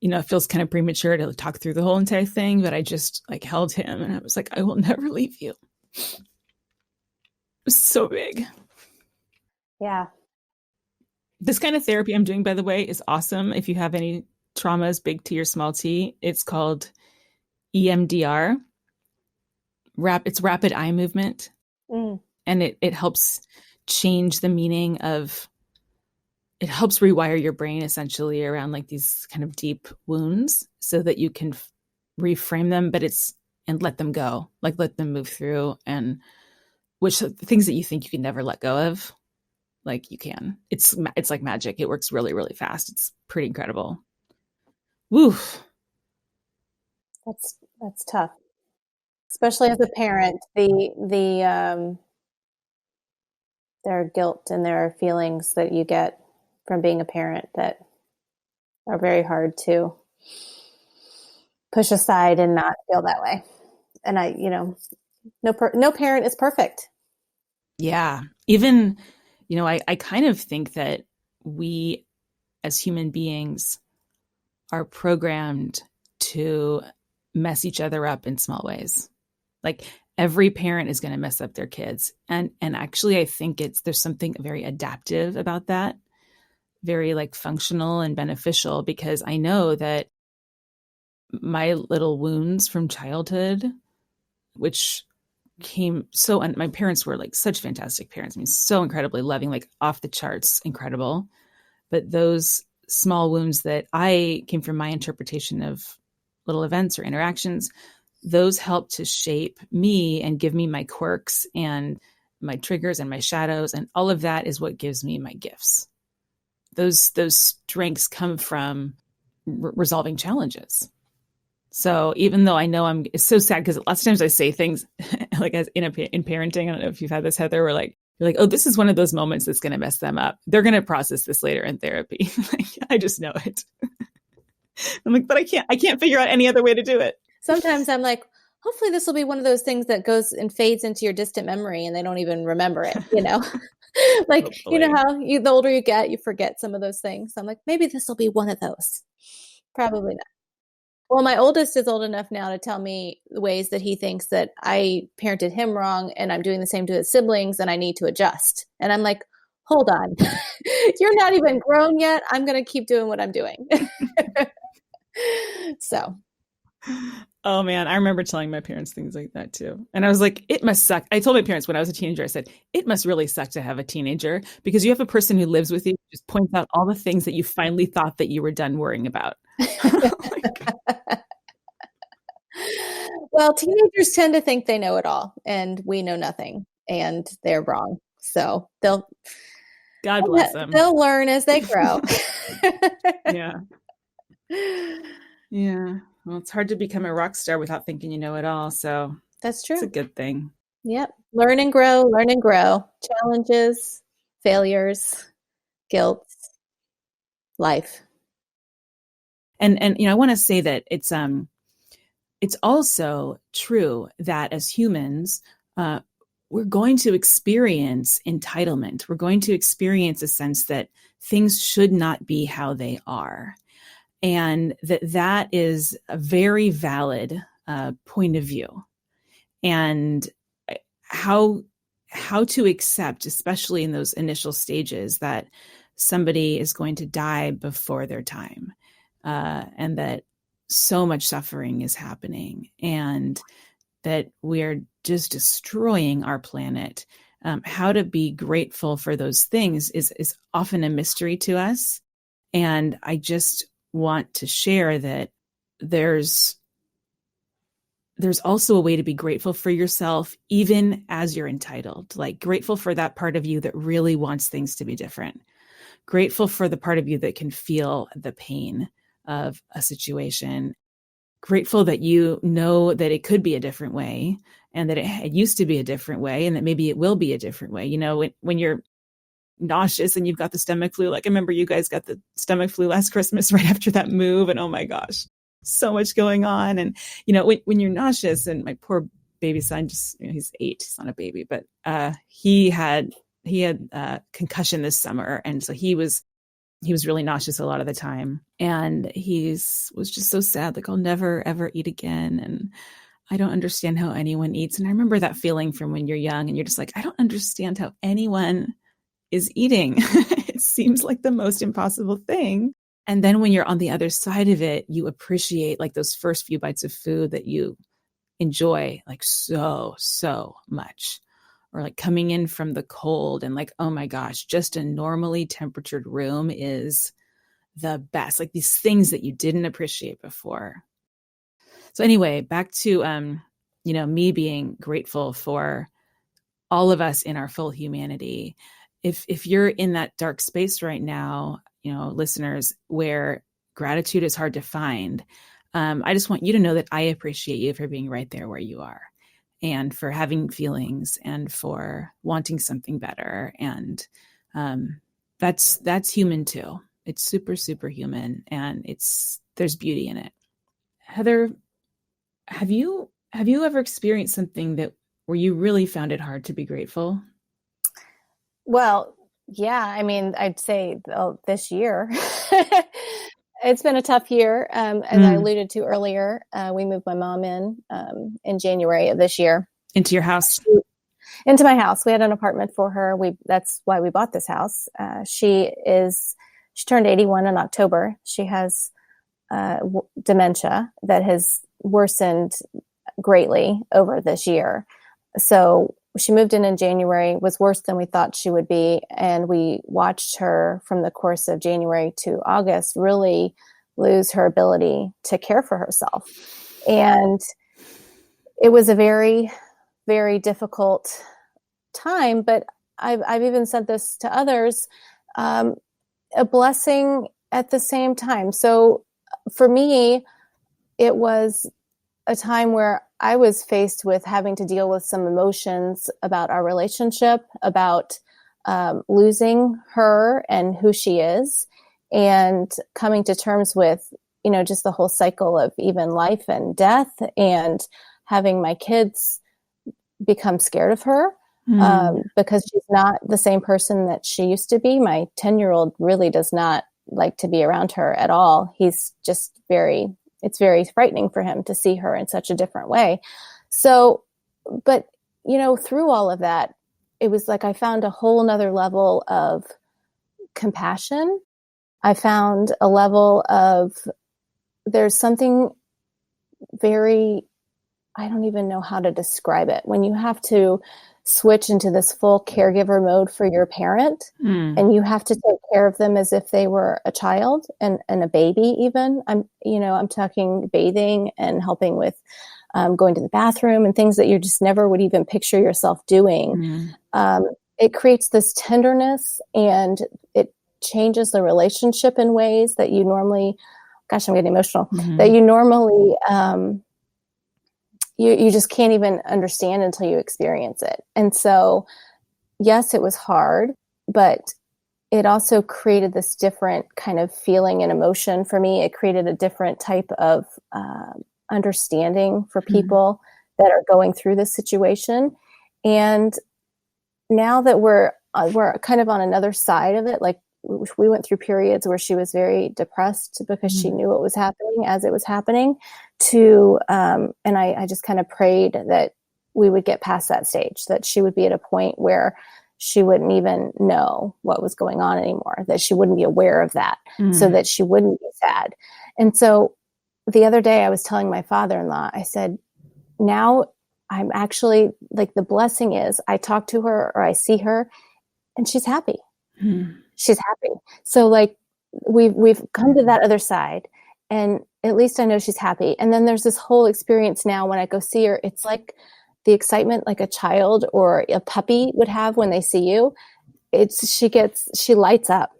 Speaker 1: it feels kind of premature to talk through the whole entire thing, but I just like held him and I was like, I will never leave you. It was so big.
Speaker 3: Yeah.
Speaker 1: This kind of therapy I'm doing, by the way, is awesome. If you have any traumas, big T or small t, it's called EMDR. It's rapid eye movement. And it helps change the meaning of, it helps rewire your brain essentially around like these kind of deep wounds so that you can reframe them, and let them go, like let them move through, and which things that you think you can never let go of, like you can. It's like magic. It works really, really fast. It's pretty incredible. Woo.
Speaker 3: That's tough. Especially as a parent, there are guilt and there are feelings that you get from being a parent that are very hard to push aside and not feel that way. And no parent is perfect.
Speaker 1: Yeah. Even, I kind of think that we as human beings are programmed to mess each other up in small ways. Like every parent is going to mess up their kids. And actually, I think there's something very adaptive about that, very like functional and beneficial, because I know that my little wounds from childhood, which my parents were like such fantastic parents. I mean, so incredibly loving, like off the charts, incredible. But those small wounds that I came from my interpretation of little events or interactions, those help to shape me and give me my quirks and my triggers and my shadows. And all of that is what gives me my gifts. Those strengths come from resolving challenges. So even though I know it's so sad because lots of times I say things like as in parenting, I don't know if you've had this, Heather, where like, you're like, oh, this is one of those moments that's going to mess them up. They're going to process this later in therapy. I just know it. I'm like, but I can't figure out any other way to do it.
Speaker 3: Sometimes I'm like, hopefully this will be one of those things that goes and fades into your distant memory and they don't even remember it, like,
Speaker 1: Hopefully.
Speaker 3: How the older you get, you forget some of those things. I'm like, maybe this will be one of those. Probably not. Well, my oldest is old enough now to tell me the ways that he thinks that I parented him wrong and I'm doing the same to his siblings and I need to adjust. And I'm like, hold on, you're not even grown yet. I'm going to keep doing what I'm doing. So.
Speaker 1: Oh man, I remember telling my parents things like that too. And I was like, it must suck. I told my parents when I was a teenager, I said, it must really suck to have a teenager because you have a person who lives with you, who just points out all the things that you finally thought that you were done worrying about.
Speaker 3: Well, teenagers tend to think they know it all and we know nothing and they're wrong. So
Speaker 1: God bless them.
Speaker 3: They'll learn as they grow.
Speaker 1: Yeah. Yeah. Well, it's hard to become a rock star without thinking you know it all. So
Speaker 3: that's true.
Speaker 1: It's a good thing.
Speaker 3: Yep. Learn and grow. Challenges, failures, guilt, life.
Speaker 1: And I want to say that it's also true that as humans, we're going to experience entitlement. We're going to experience a sense that things should not be how they are. And that is a very valid point of view. And how to accept, especially in those initial stages, that somebody is going to die before their time, and that so much suffering is happening, and that we're just destroying our planet. How to be grateful for those things is often a mystery to us. And I just want to share that there's also a way to be grateful for yourself, even as you're entitled, like grateful for that part of you that really wants things to be different. Grateful for the part of you that can feel the pain of a situation. Grateful that you know that it could be a different way and that it used to be a different way and that maybe it will be a different way. When you're nauseous and you've got the stomach flu, like I remember you guys got the stomach flu last Christmas right after that move, and oh my gosh, so much going on. And when you're nauseous, and my poor baby son, just he's 8, he's not a baby, but he had concussion this summer, and so he was he was really nauseous a lot of the time. And was just so sad. Like, I'll never, ever eat again. And I don't understand how anyone eats. And I remember that feeling from when you're young and you're just like, I don't understand how anyone is eating. It seems like the most impossible thing. And then when you're on the other side of it, you appreciate like those first few bites of food that you enjoy like so much. Or like coming in from the cold and like, oh my gosh, just a normally temperatured room is the best. Like these things that you didn't appreciate before. So anyway, back to, me being grateful for all of us in our full humanity. If you're in that dark space right now, listeners, where gratitude is hard to find, I just want you to know that I appreciate you for being right there where you are and for having feelings and for wanting something better. And that's human too. It's super, super human, and there's beauty in it. Heather, have you ever experienced something where you really found it hard to be grateful?
Speaker 3: Well, yeah. I mean, I'd say this year, it's been a tough year. As I alluded to earlier, we moved my mom in January of this year.
Speaker 1: Into your house?
Speaker 3: Into my house. We had an apartment for her. That's why we bought this house. She turned 81 in October. She has dementia that has worsened greatly over this year. So she moved in January, was worse than we thought she would be. And we watched her from the course of January to August really lose her ability to care for herself. And it was a very, very difficult time, but I've even said this to others, a blessing at the same time. So for me, it was a time where I was faced with having to deal with some emotions about our relationship, about losing her and who she is, and coming to terms with, just the whole cycle of even life and death, and having my kids become scared of her because she's not the same person that she used to be. My 10-year-old really does not like to be around her at all. He's just it's very frightening for him to see her in such a different way. So, but, through all of that, it was like I found a whole nother level of compassion. I found a level of, there's something very, I don't even know how to describe it. When you have to switch into this full caregiver mode for your parent, and you have to take care of them as if they were a child and a baby even. I'm talking bathing and helping with going to the bathroom and things that you just never would even picture yourself doing. It creates this tenderness, and it changes the relationship in ways that you normally, gosh, I'm getting emotional, that you normally, you just can't even understand until you experience it. And so, yes, it was hard, but it also created this different kind of feeling and emotion for me. It created a different type of understanding for people that are going through this situation. And now that we're kind of on another side of it, like we went through periods where she was very depressed because she knew what was happening as it was happening, and I just kind of prayed that we would get past that stage, that she would be at a point where she wouldn't even know what was going on anymore, that she wouldn't be aware of that, so that she wouldn't be sad. And so the other day I was telling my father-in-law, I said, now I'm actually, like, the blessing is I talk to her or I see her and she's happy. She's happy. So like we've come to that other side, and at least I know she's happy. And then there's this whole experience now when I go see her, it's like the excitement like a child or a puppy would have when they see you. She lights up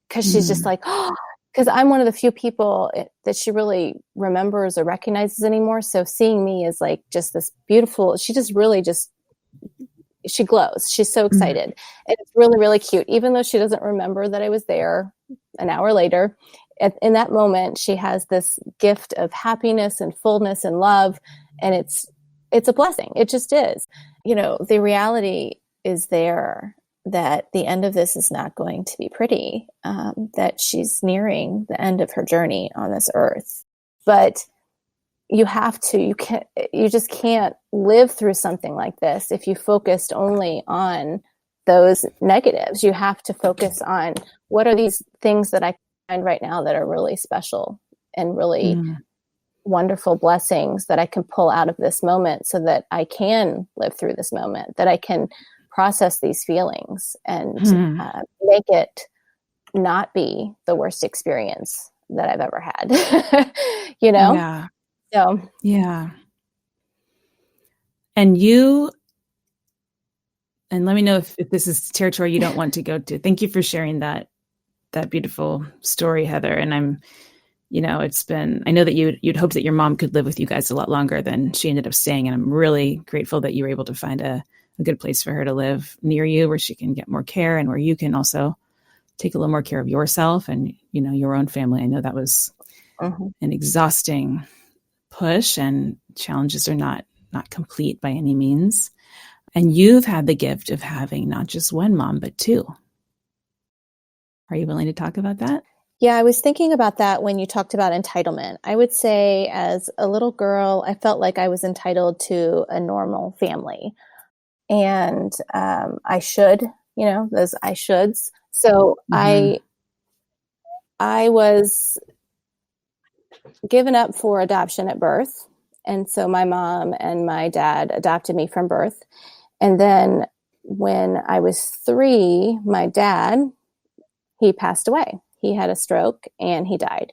Speaker 3: because she's just like, oh, because I'm one of the few people that she really remembers or recognizes anymore. So seeing me is like just this beautiful, she just really she glows. She's so excited. And it's really, really cute. Even though she doesn't remember that I was there an hour later, in that moment, she has this gift of happiness and fullness and love. And it's a blessing. It just is. The reality is there. that the end of this is not going to be pretty, that she's nearing the end of her journey on this earth. But you just can't live through something like this if you focused only on those negatives. You have to focus on what are these things that I find right now that are really special and really wonderful blessings that I can pull out of this moment so that I can live through this moment, that I can process these feelings and make it not be the worst experience that I've ever had.
Speaker 1: Yeah.
Speaker 3: So
Speaker 1: Yeah. And let me know if this is territory you don't want to go to. Thank you for sharing that beautiful story, Heather. And I know that you'd hoped that your mom could live with you guys a lot longer than she ended up staying. And I'm really grateful that you were able to find a good place for her to live near you, where she can get more care and where you can also take a little more care of yourself and, your own family. I know that was an exhausting push, and challenges are not complete by any means. And you've had the gift of having not just one mom, but two. Are you willing to talk about that?
Speaker 3: Yeah, I was thinking about that when you talked about entitlement. I would say as a little girl, I felt like I was entitled to a normal family. And I should, those I shoulds. So I was given up for adoption at birth. And so my mom and my dad adopted me from birth. And then when I was 3, my dad, he passed away. He had a stroke and he died.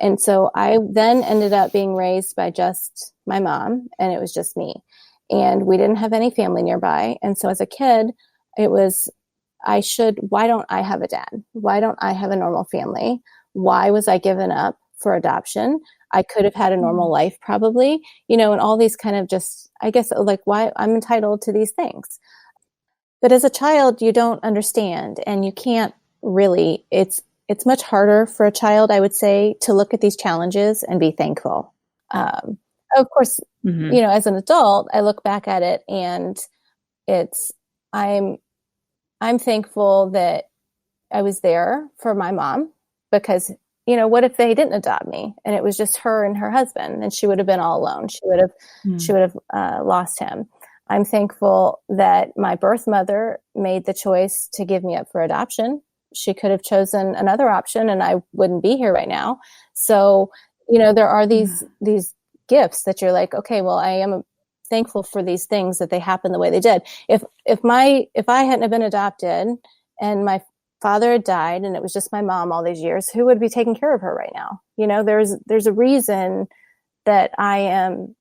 Speaker 3: And so I then ended up being raised by just my mom, and it was just me. And we didn't have any family nearby. And so as a kid, it was, why don't I have a dad? Why don't I have a normal family? Why was I given up for adoption? I could have had a normal life probably, and all these kind of just, I guess, like why I'm entitled to these things. But as a child, you don't understand, and you can't really, it's much harder for a child, I would say, to look at these challenges and be thankful. Of course, as an adult, I look back at it and I'm thankful that I was there for my mom, because, what if they didn't adopt me and it was just her and her husband, and she would have been all alone. She would have lost him. I'm thankful that my birth mother made the choice to give me up for adoption. She could have chosen another option and I wouldn't be here right now. So, there are these gifts that you're like, okay, well, I am thankful for these things that they happened the way they did. If I hadn't have been adopted and my father had died and it was just my mom all these years, who would be taking care of her right now? There's a reason that I am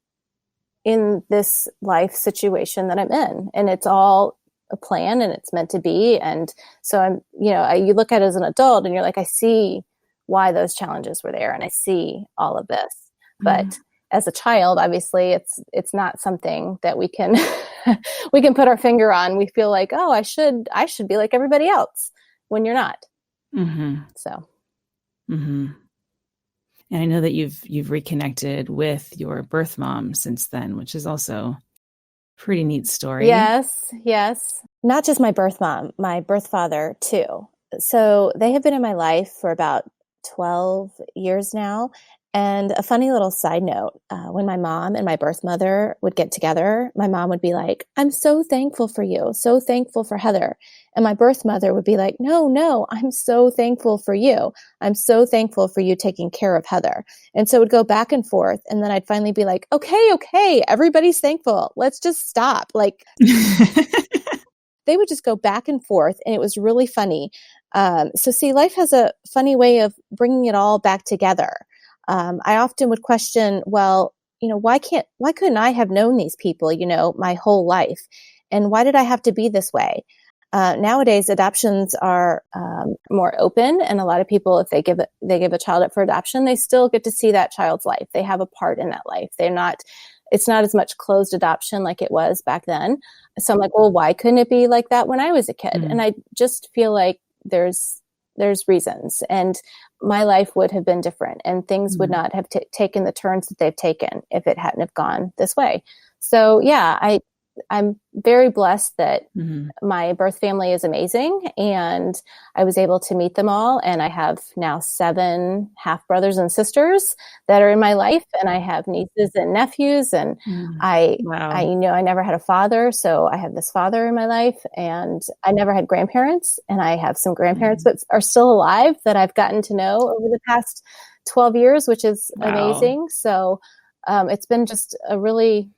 Speaker 3: in this life situation that I'm in, and it's all a plan and it's meant to be. And so I'm, you look at it as an adult and you're like, I see why those challenges were there and I see all of this. But as a child, obviously it's not something that we can, we can put our finger on. We feel like, oh, I should be like everybody else, when you're not. So.
Speaker 1: And I know that you've reconnected with your birth mom since then, which is also pretty neat story.
Speaker 3: Yes. Not just my birth mom, my birth father too. So they have been in my life for about 12 years now. And a funny little side note, when my mom and my birth mother would get together, my mom would be like, I'm so thankful for you, so thankful for Heather. And my birth mother would be like, no, I'm so thankful for you. I'm so thankful for you taking care of Heather. And so it would go back and forth. And then I'd finally be like, okay, everybody's thankful. Let's just stop. Like, they would just go back and forth. And it was really funny. So see, life has a funny way of bringing it all back together. I often would question, well, why couldn't I have known these people, my whole life? And why did I have to be this way? Nowadays, adoptions are more open, and a lot of people, if they give a child up for adoption, they still get to see that child's life. They have a part in that life. It's not as much closed adoption like it was back then. So I'm like, well, why couldn't it be like that when I was a kid? And I just feel like there's reasons, and my life would have been different, and things would not have taken the turns that they've taken if it hadn't have gone this way. So yeah, I'm very blessed that
Speaker 1: Mhm.
Speaker 3: my birth family is amazing, and I was able to meet them all. And I have now 7 half brothers and sisters that are in my life, and I have nieces and nephews. And I
Speaker 1: Wow.
Speaker 3: I never had a father, so I have this father in my life, and I never had grandparents, and I have some grandparents
Speaker 1: Mhm.
Speaker 3: that are still alive that I've gotten to know over the past 12 years, which is
Speaker 1: Wow.
Speaker 3: amazing. So it's been just a really,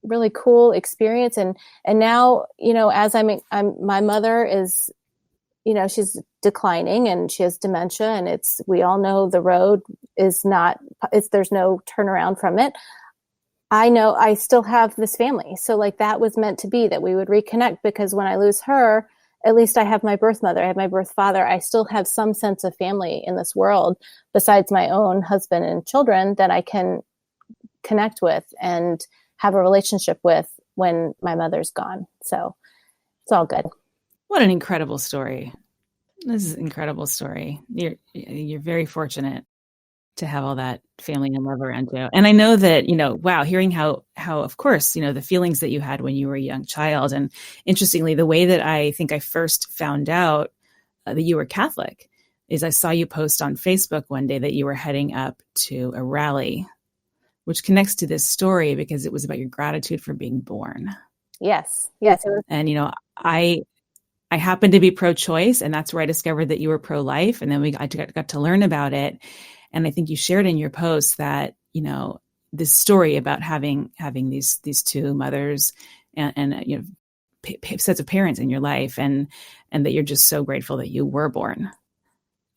Speaker 3: really cool experience. And now, as my mother is, she's declining and she has dementia, and we all know the road is not, there's no turnaround from it. I know I still have this family. So like that was meant to be, that we would reconnect, because when I lose her, at least I have my birth mother, I have my birth father. I still have some sense of family in this world besides my own husband and children that I can connect with and have a relationship with when my mother's gone. So it's all good.
Speaker 1: What an incredible story. This is an incredible story. You're very fortunate to have all that family and love around you. And I know that, wow, hearing how of course, the feelings that you had when you were a young child. And interestingly, the way that I think I first found out that you were Catholic is I saw you post on Facebook one day that you were heading up to a rally, which connects to this story because it was about your gratitude for being born.
Speaker 3: Yes. Yes. It was.
Speaker 1: And, I happened to be pro-choice, and that's where I discovered that you were pro-life. And then I got to learn about it. And I think you shared in your post that, this story about having these two mothers and sets of parents in your life, and that you're just so grateful that you were born.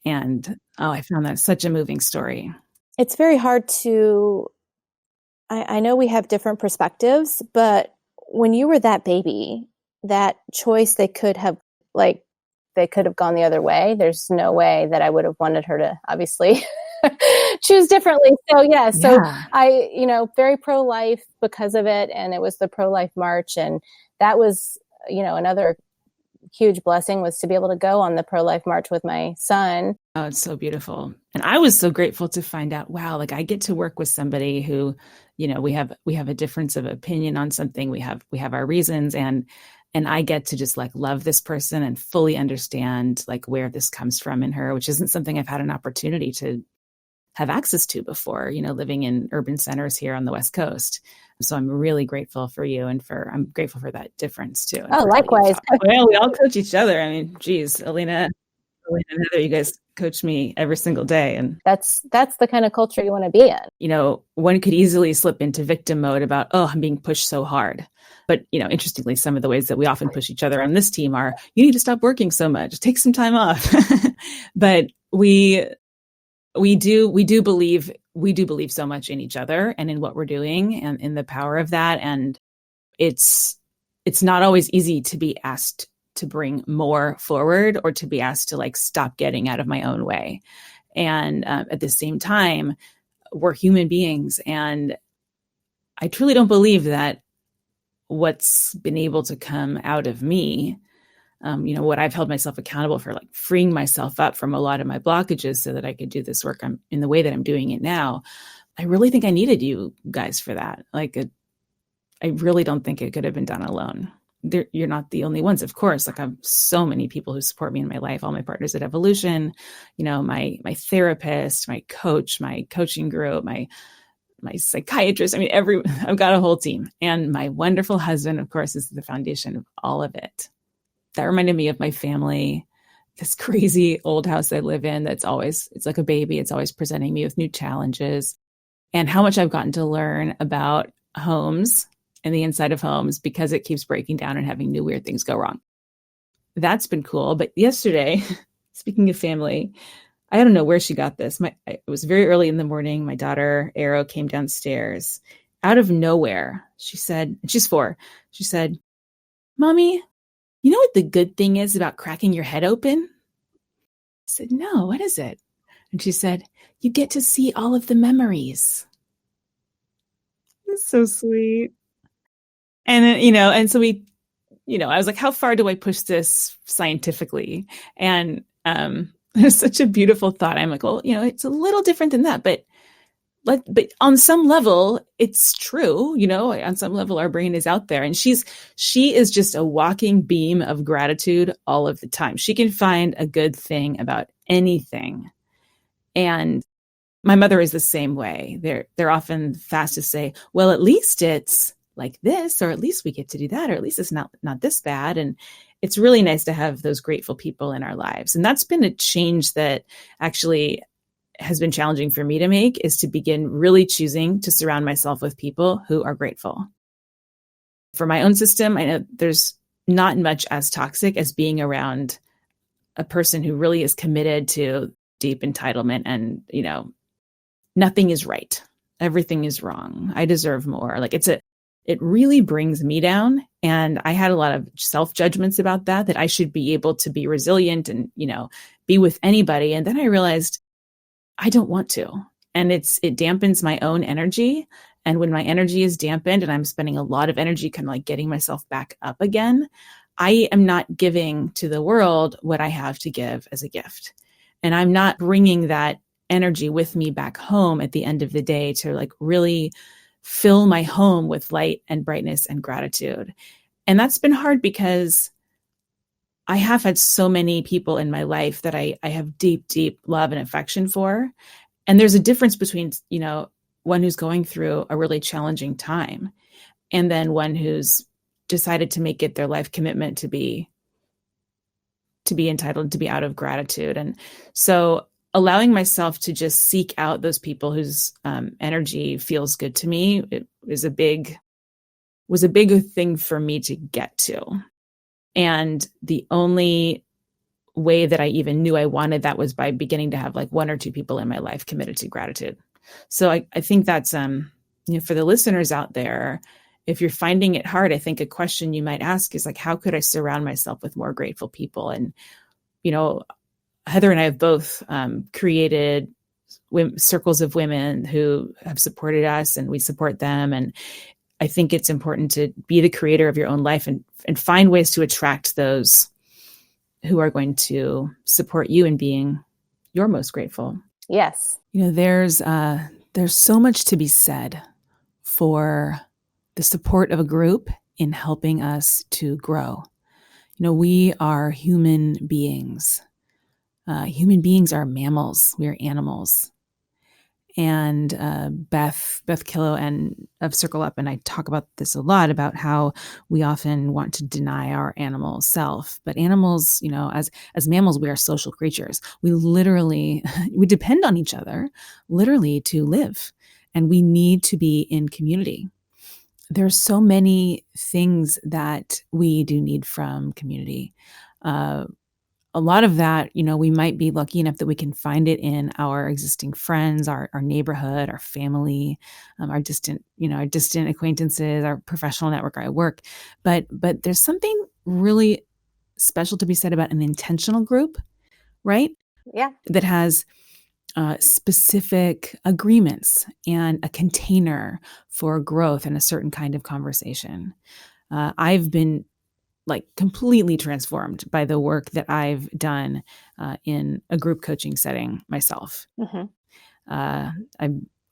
Speaker 1: And I found that such a moving story.
Speaker 3: It's very hard to, I know we have different perspectives, but when you were that baby, that choice, they could have gone the other way. There's no way that I would have wanted her to obviously choose differently. So yeah, so
Speaker 1: Yeah.
Speaker 3: I, very pro-life because of it. And it was the pro-life march. And that was, another huge blessing, was to be able to go on the pro-life march with my son.
Speaker 1: Oh, it's so beautiful. And I was so grateful to find out, wow, like I get to work with somebody who, we have a difference of opinion on something. We have our reasons, and I get to just like love this person and fully understand like where this comes from in her, which isn't something I've had an opportunity to have access to before, living in urban centers here on the West Coast. So I'm really grateful for you, and I'm grateful for that difference too.
Speaker 3: Oh, likewise.
Speaker 1: Well, we all coach each other. I mean, geez, Alina and Heather, you guys coach me every single day. And
Speaker 3: that's the kind of culture you want to be in.
Speaker 1: One could easily slip into victim mode about, oh, I'm being pushed so hard. But, interestingly, some of the ways that we often push each other on this team are, you need to stop working so much, take some time off. But we do believe so much in each other and in what we're doing and in the power of that. And it's not always easy to be asked to bring more forward, or to be asked to like stop getting out of my own way. And at the same time, we're human beings. And I truly don't believe that what's been able to come out of me, what I've held myself accountable for, like freeing myself up from a lot of my blockages so that I could do this work in the way that I'm doing it now. I really think I needed you guys for that. I really don't think it could have been done alone. You're not the only ones, of course. Like I have so many people who support me in my life, all my partners at Evolution, my therapist, my coach, my coaching group, my psychiatrist. I mean, I've got a whole team, and my wonderful husband, of course, is the foundation of all of it. That reminded me of my family, this crazy old house I live in. It's like a baby. It's always presenting me with new challenges, and how much I've gotten to learn about homes and the inside of homes because it keeps breaking down and having new weird things go wrong. That's been cool. But yesterday, speaking of family, I don't know where she got this. It was very early in the morning. My daughter, Arrow, came downstairs out of nowhere. She said, and she's 4. She said, "Mommy, you know what the good thing is about cracking your head open?" I said, "No, what is it?" And she said, "You get to see all of the memories." It's so sweet. And then, and so we, I was like, how far do I push this scientifically? And, it's such a beautiful thought. I'm like, well, it's a little different than that, but but on some level, it's true, on some level, our brain is out there, and she is just a walking beam of gratitude all of the time. She can find a good thing about anything. And my mother is the same way. They're often fast to say, well, at least it's like this, or at least we get to do that, or at least it's not this bad. And it's really nice to have those grateful people in our lives. And that's been a change that actually has been challenging for me to make, is to begin really choosing to surround myself with people who are grateful. For my own system, I know there's not much as toxic as being around a person who really is committed to deep entitlement and, nothing is right. Everything is wrong. I deserve more. Like it really brings me down. And I had a lot of self-judgments about that I should be able to be resilient and, be with anybody. And then I realized I don't want to. And it dampens my own energy. And when my energy is dampened and I'm spending a lot of energy kind of like getting myself back up again, I am not giving to the world what I have to give as a gift. And I'm not bringing that energy with me back home at the end of the day to like really fill my home with light and brightness and gratitude. And that's been hard because I have had so many people in my life that I have deep, deep love and affection for. And there's a difference between, one who's going through a really challenging time and then one who's decided to make it their life commitment to be entitled, to be out of gratitude. And so allowing myself to just seek out those people whose energy feels good to me, was a big thing for me to get to. And the only way that I even knew I wanted that was by beginning to have like one or two people in my life committed to gratitude. So I think that's, for the listeners out there, if you're finding it hard, I think a question you might ask is like, how could I surround myself with more grateful people? And, Heather and I have both created circles of women who have supported us, and we support them. And I think it's important to be the creator of your own life and find ways to attract those who are going to support you in being your most grateful.
Speaker 3: Yes.
Speaker 1: There's so much to be said for the support of a group in helping us to grow. We are human beings. Human beings are mammals. We are animals. And Beth Killow and of Circle Up, and I talk about this a lot, about how we often want to deny our animal self. But animals, as mammals, we are social creatures. We depend on each other, literally, to live. And we need to be in community. There's so many things that we do need from community. A lot of that, we might be lucky enough that we can find it in our existing friends, our neighborhood, our family, our distant acquaintances, our professional network, our work. But there's something really special to be said about an intentional group, right?
Speaker 3: Yeah.
Speaker 1: That has specific agreements and a container for growth and a certain kind of conversation. I've been completely transformed by the work that I've done in a group coaching setting myself.
Speaker 3: Mm-hmm.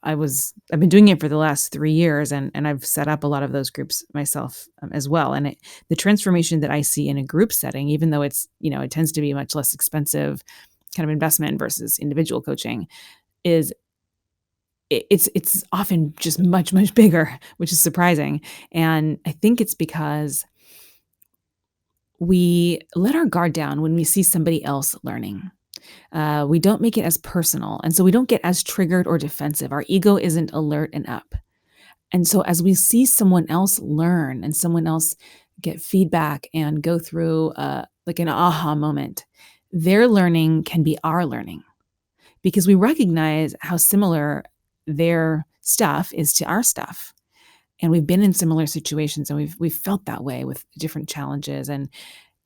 Speaker 1: I've been doing it for the last 3 years, and I've set up a lot of those groups myself as well. And the transformation that I see in a group setting, even though it's, it tends to be much less expensive kind of investment versus individual coaching, is it's often just much, much bigger, which is surprising. And I think it's because we let our guard down when we see somebody else learning. We don't make it as personal. And so we don't get as triggered or defensive. Our ego isn't alert and up. And so as we see someone else learn and someone else get feedback and go through like an aha moment, their learning can be our learning, because we recognize how similar their stuff is to our stuff. And we've been in similar situations, and we've felt that way with different challenges, and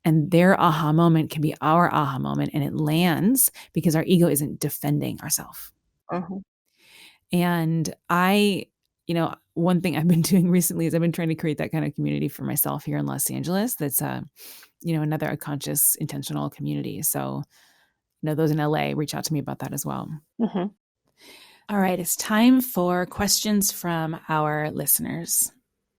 Speaker 1: their aha moment can be our aha moment, and it lands because our ego isn't defending ourselves.
Speaker 3: Mm-hmm.
Speaker 1: And one thing I've been doing recently is I've been trying to create that kind of community for myself here in Los Angeles. That's another conscious, intentional community. So, those in LA, reach out to me about that as well.
Speaker 3: Mm-hmm.
Speaker 1: All right, it's time for questions from our listeners.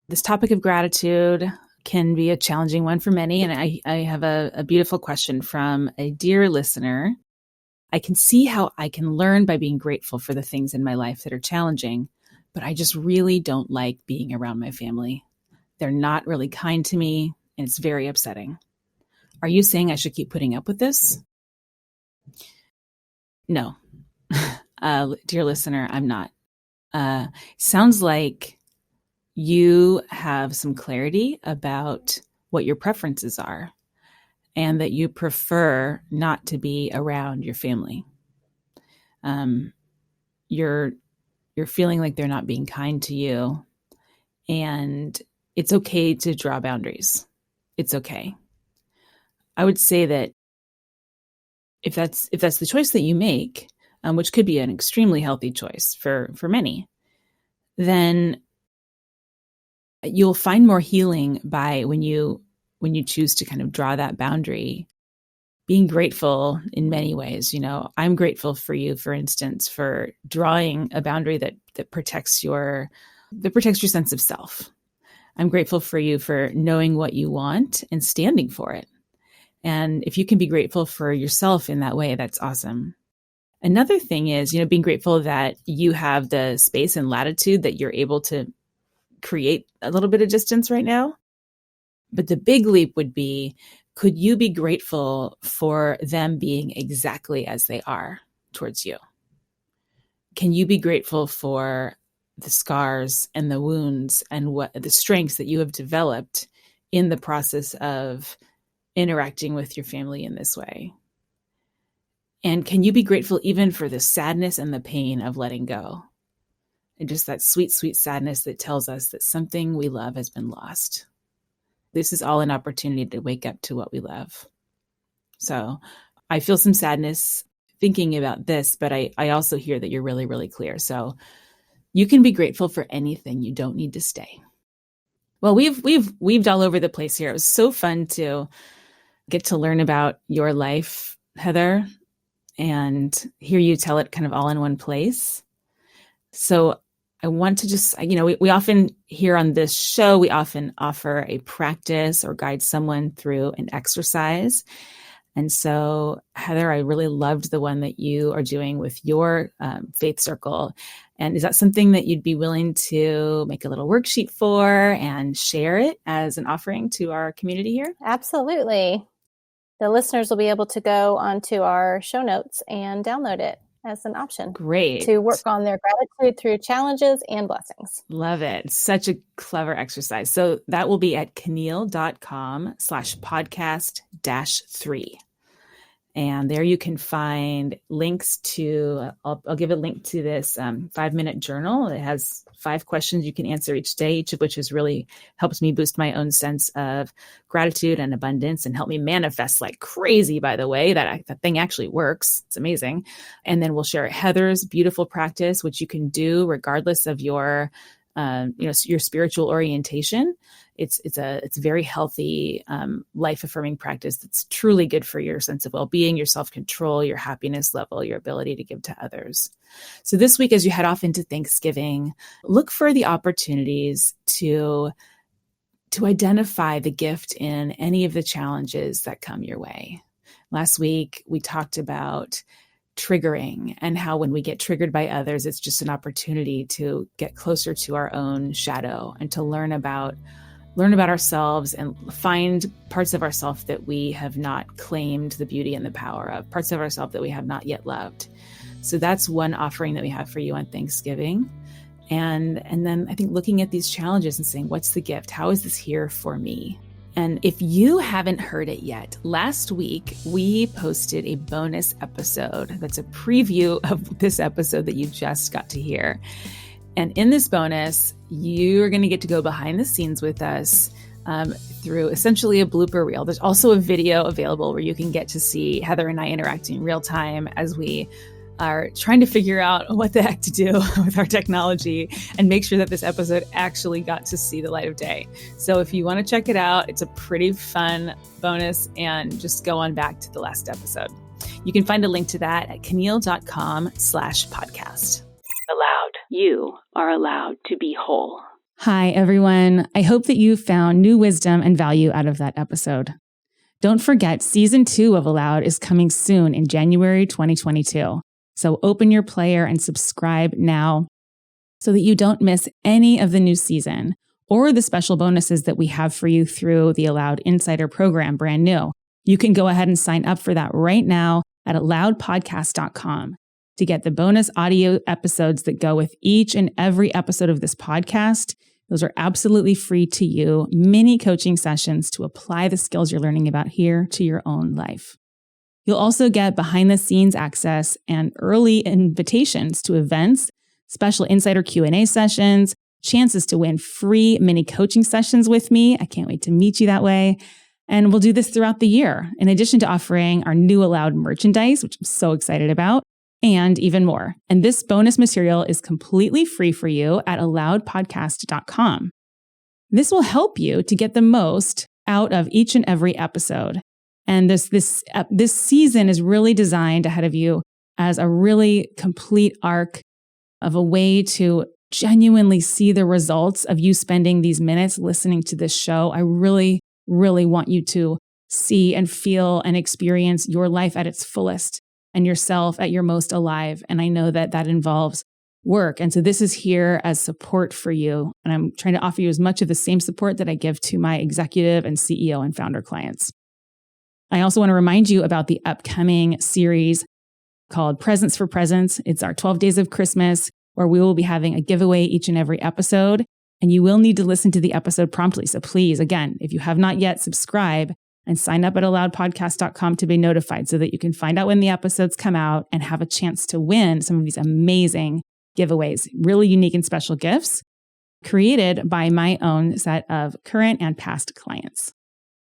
Speaker 1: This topic of gratitude can be a challenging one for many, and I have a beautiful question from a dear listener. I can see how I can learn by being grateful for the things in my life that are challenging, but I just really don't like being around my family. They're not really kind to me, and it's very upsetting. Are you saying I should keep putting up with this? No. Dear listener, I'm not. Sounds like you have some clarity about what your preferences are and that you prefer not to be around your family. You're feeling like they're not being kind to you, and it's okay to draw boundaries. It's okay. I would say that if that's the choice that you make, which could be an extremely healthy choice for many, then you'll find more healing by when you choose to kind of draw that boundary, being grateful in many ways. I'm grateful for you, for instance, for drawing a boundary that protects your sense of self. I'm grateful for you for knowing what you want and standing for it. And if you can be grateful for yourself in that way, that's awesome. Another thing is, being grateful that you have the space and latitude that you're able to create a little bit of distance right now. But the big leap would be, could you be grateful for them being exactly as they are towards you? Can you be grateful for the scars and the wounds and what the strengths that you have developed in the process of interacting with your family in this way? And can you be grateful even for the sadness and the pain of letting go? And just that sweet, sweet sadness that tells us that something we love has been lost. This is all an opportunity to wake up to what we love. So I feel some sadness thinking about this, but I also hear that you're really, really clear. So you can be grateful for anything. You don't need to stay. Well, we've weaved all over the place here. It was so fun to get to learn about your life, Heather, and hear you tell it kind of all in one place. So I want to just, we often here on this show, we often offer a practice or guide someone through an exercise. And so, Heather, I really loved the one that you are doing with your faith circle. And is that something that you'd be willing to make a little worksheet for and share it as an offering to our community here?
Speaker 3: Absolutely. The listeners will be able to go onto our show notes and download it as an option.
Speaker 1: Great.
Speaker 3: To work on their gratitude through challenges and blessings.
Speaker 1: Love it. Such a clever exercise. So that will be at caneel.com/podcast-3. And there you can find links to, I'll give a link to this 5-minute journal. It has 5 questions you can answer each day, each of which has really helped me boost my own sense of gratitude and abundance and help me manifest like crazy, by the way. That thing actually works. It's amazing. And then we'll share Heather's beautiful practice, which you can do regardless of your your spiritual orientation. It's a very healthy, life-affirming practice that's truly good for your sense of well-being, your self-control, your happiness level, your ability to give to others. So this week, as you head off into Thanksgiving, look for the opportunities to identify the gift in any of the challenges that come your way. Last week, we talked about triggering and how when we get triggered by others, it's just an opportunity to get closer to our own shadow and to learn about ourselves and find parts of ourselves that we have not claimed the beauty and the power of, parts of ourselves that we have not yet loved. So that's one offering that we have for you on Thanksgiving. And then I think looking at these challenges and saying, what's the gift? How is this here for me? And if you haven't heard it yet, last week we posted a bonus episode that's a preview of this episode that you just got to hear. And in this bonus, you're going to get to go behind the scenes with us through essentially a blooper reel. There's also a video available where you can get to see Heather and I interacting in real time as we are trying to figure out what the heck to do with our technology and make sure that this episode actually got to see the light of day. So if you want to check it out, it's a pretty fun bonus, and just go on back to the last episode. You can find a link to that at caneel.com/podcast.
Speaker 2: You are allowed to be whole.
Speaker 1: Hi, everyone. I hope that you found new wisdom and value out of that episode. Don't forget, season 2 of Aloud is coming soon in January 2022. So open your player and subscribe now so that you don't miss any of the new season or the special bonuses that we have for you through the Aloud Insider program, brand new. You can go ahead and sign up for that right now at aloudpodcast.com to get the bonus audio episodes that go with each and every episode of this podcast. Those are absolutely free to you, mini coaching sessions to apply the skills you're learning about here to your own life. You'll also get behind the scenes access and early invitations to events, special insider Q&A sessions, chances to win free mini coaching sessions with me. I can't wait to meet you that way. And we'll do this throughout the year, in addition to offering our new Aloud merchandise, which I'm so excited about, and even more. And this bonus material is completely free for you at aloudpodcast.com. This will help you to get the most out of each and every episode. And this season is really designed ahead of you as a really complete arc of a way to genuinely see the results of you spending these minutes listening to this show. I really, really want you to see and feel and experience your life at its fullest and yourself at your most alive. And I know that that involves work. And so this is here as support for you. And I'm trying to offer you as much of the same support that I give to my executive and CEO and founder clients. I also want to remind you about the upcoming series called Presents for Presents. It's our 12 Days of Christmas, where we will be having a giveaway each and every episode. And you will need to listen to the episode promptly. So please, again, if you have not yet, subscribe and sign up at aloudpodcast.com to be notified so that you can find out when the episodes come out and have a chance to win some of these amazing giveaways, really unique and special gifts created by my own set of current and past clients.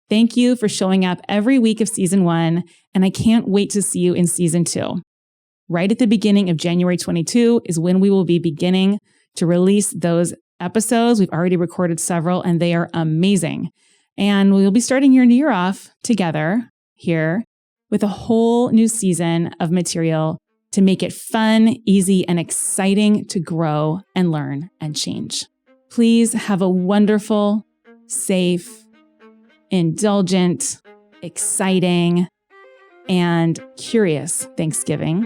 Speaker 1: Thank you for showing up every week of season 1, and I can't wait to see you in season 2. Right at the beginning of January 22 is when we will be beginning to release those episodes. We've already recorded several, and they are amazing. And we'll be starting your new year off together here with a whole new season of material to make it fun, easy, and exciting to grow and learn and change. Please have a wonderful, safe, indulgent, exciting, and curious Thanksgiving.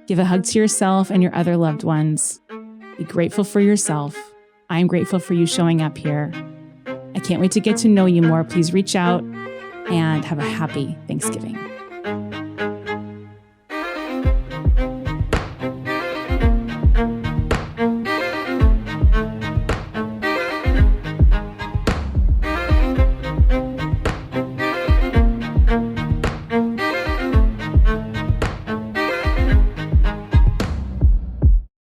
Speaker 1: Give a hug to yourself and your other loved ones. Be grateful for yourself. I'm grateful for you showing up here. I can't wait to get to know you more. Please reach out and have a happy Thanksgiving.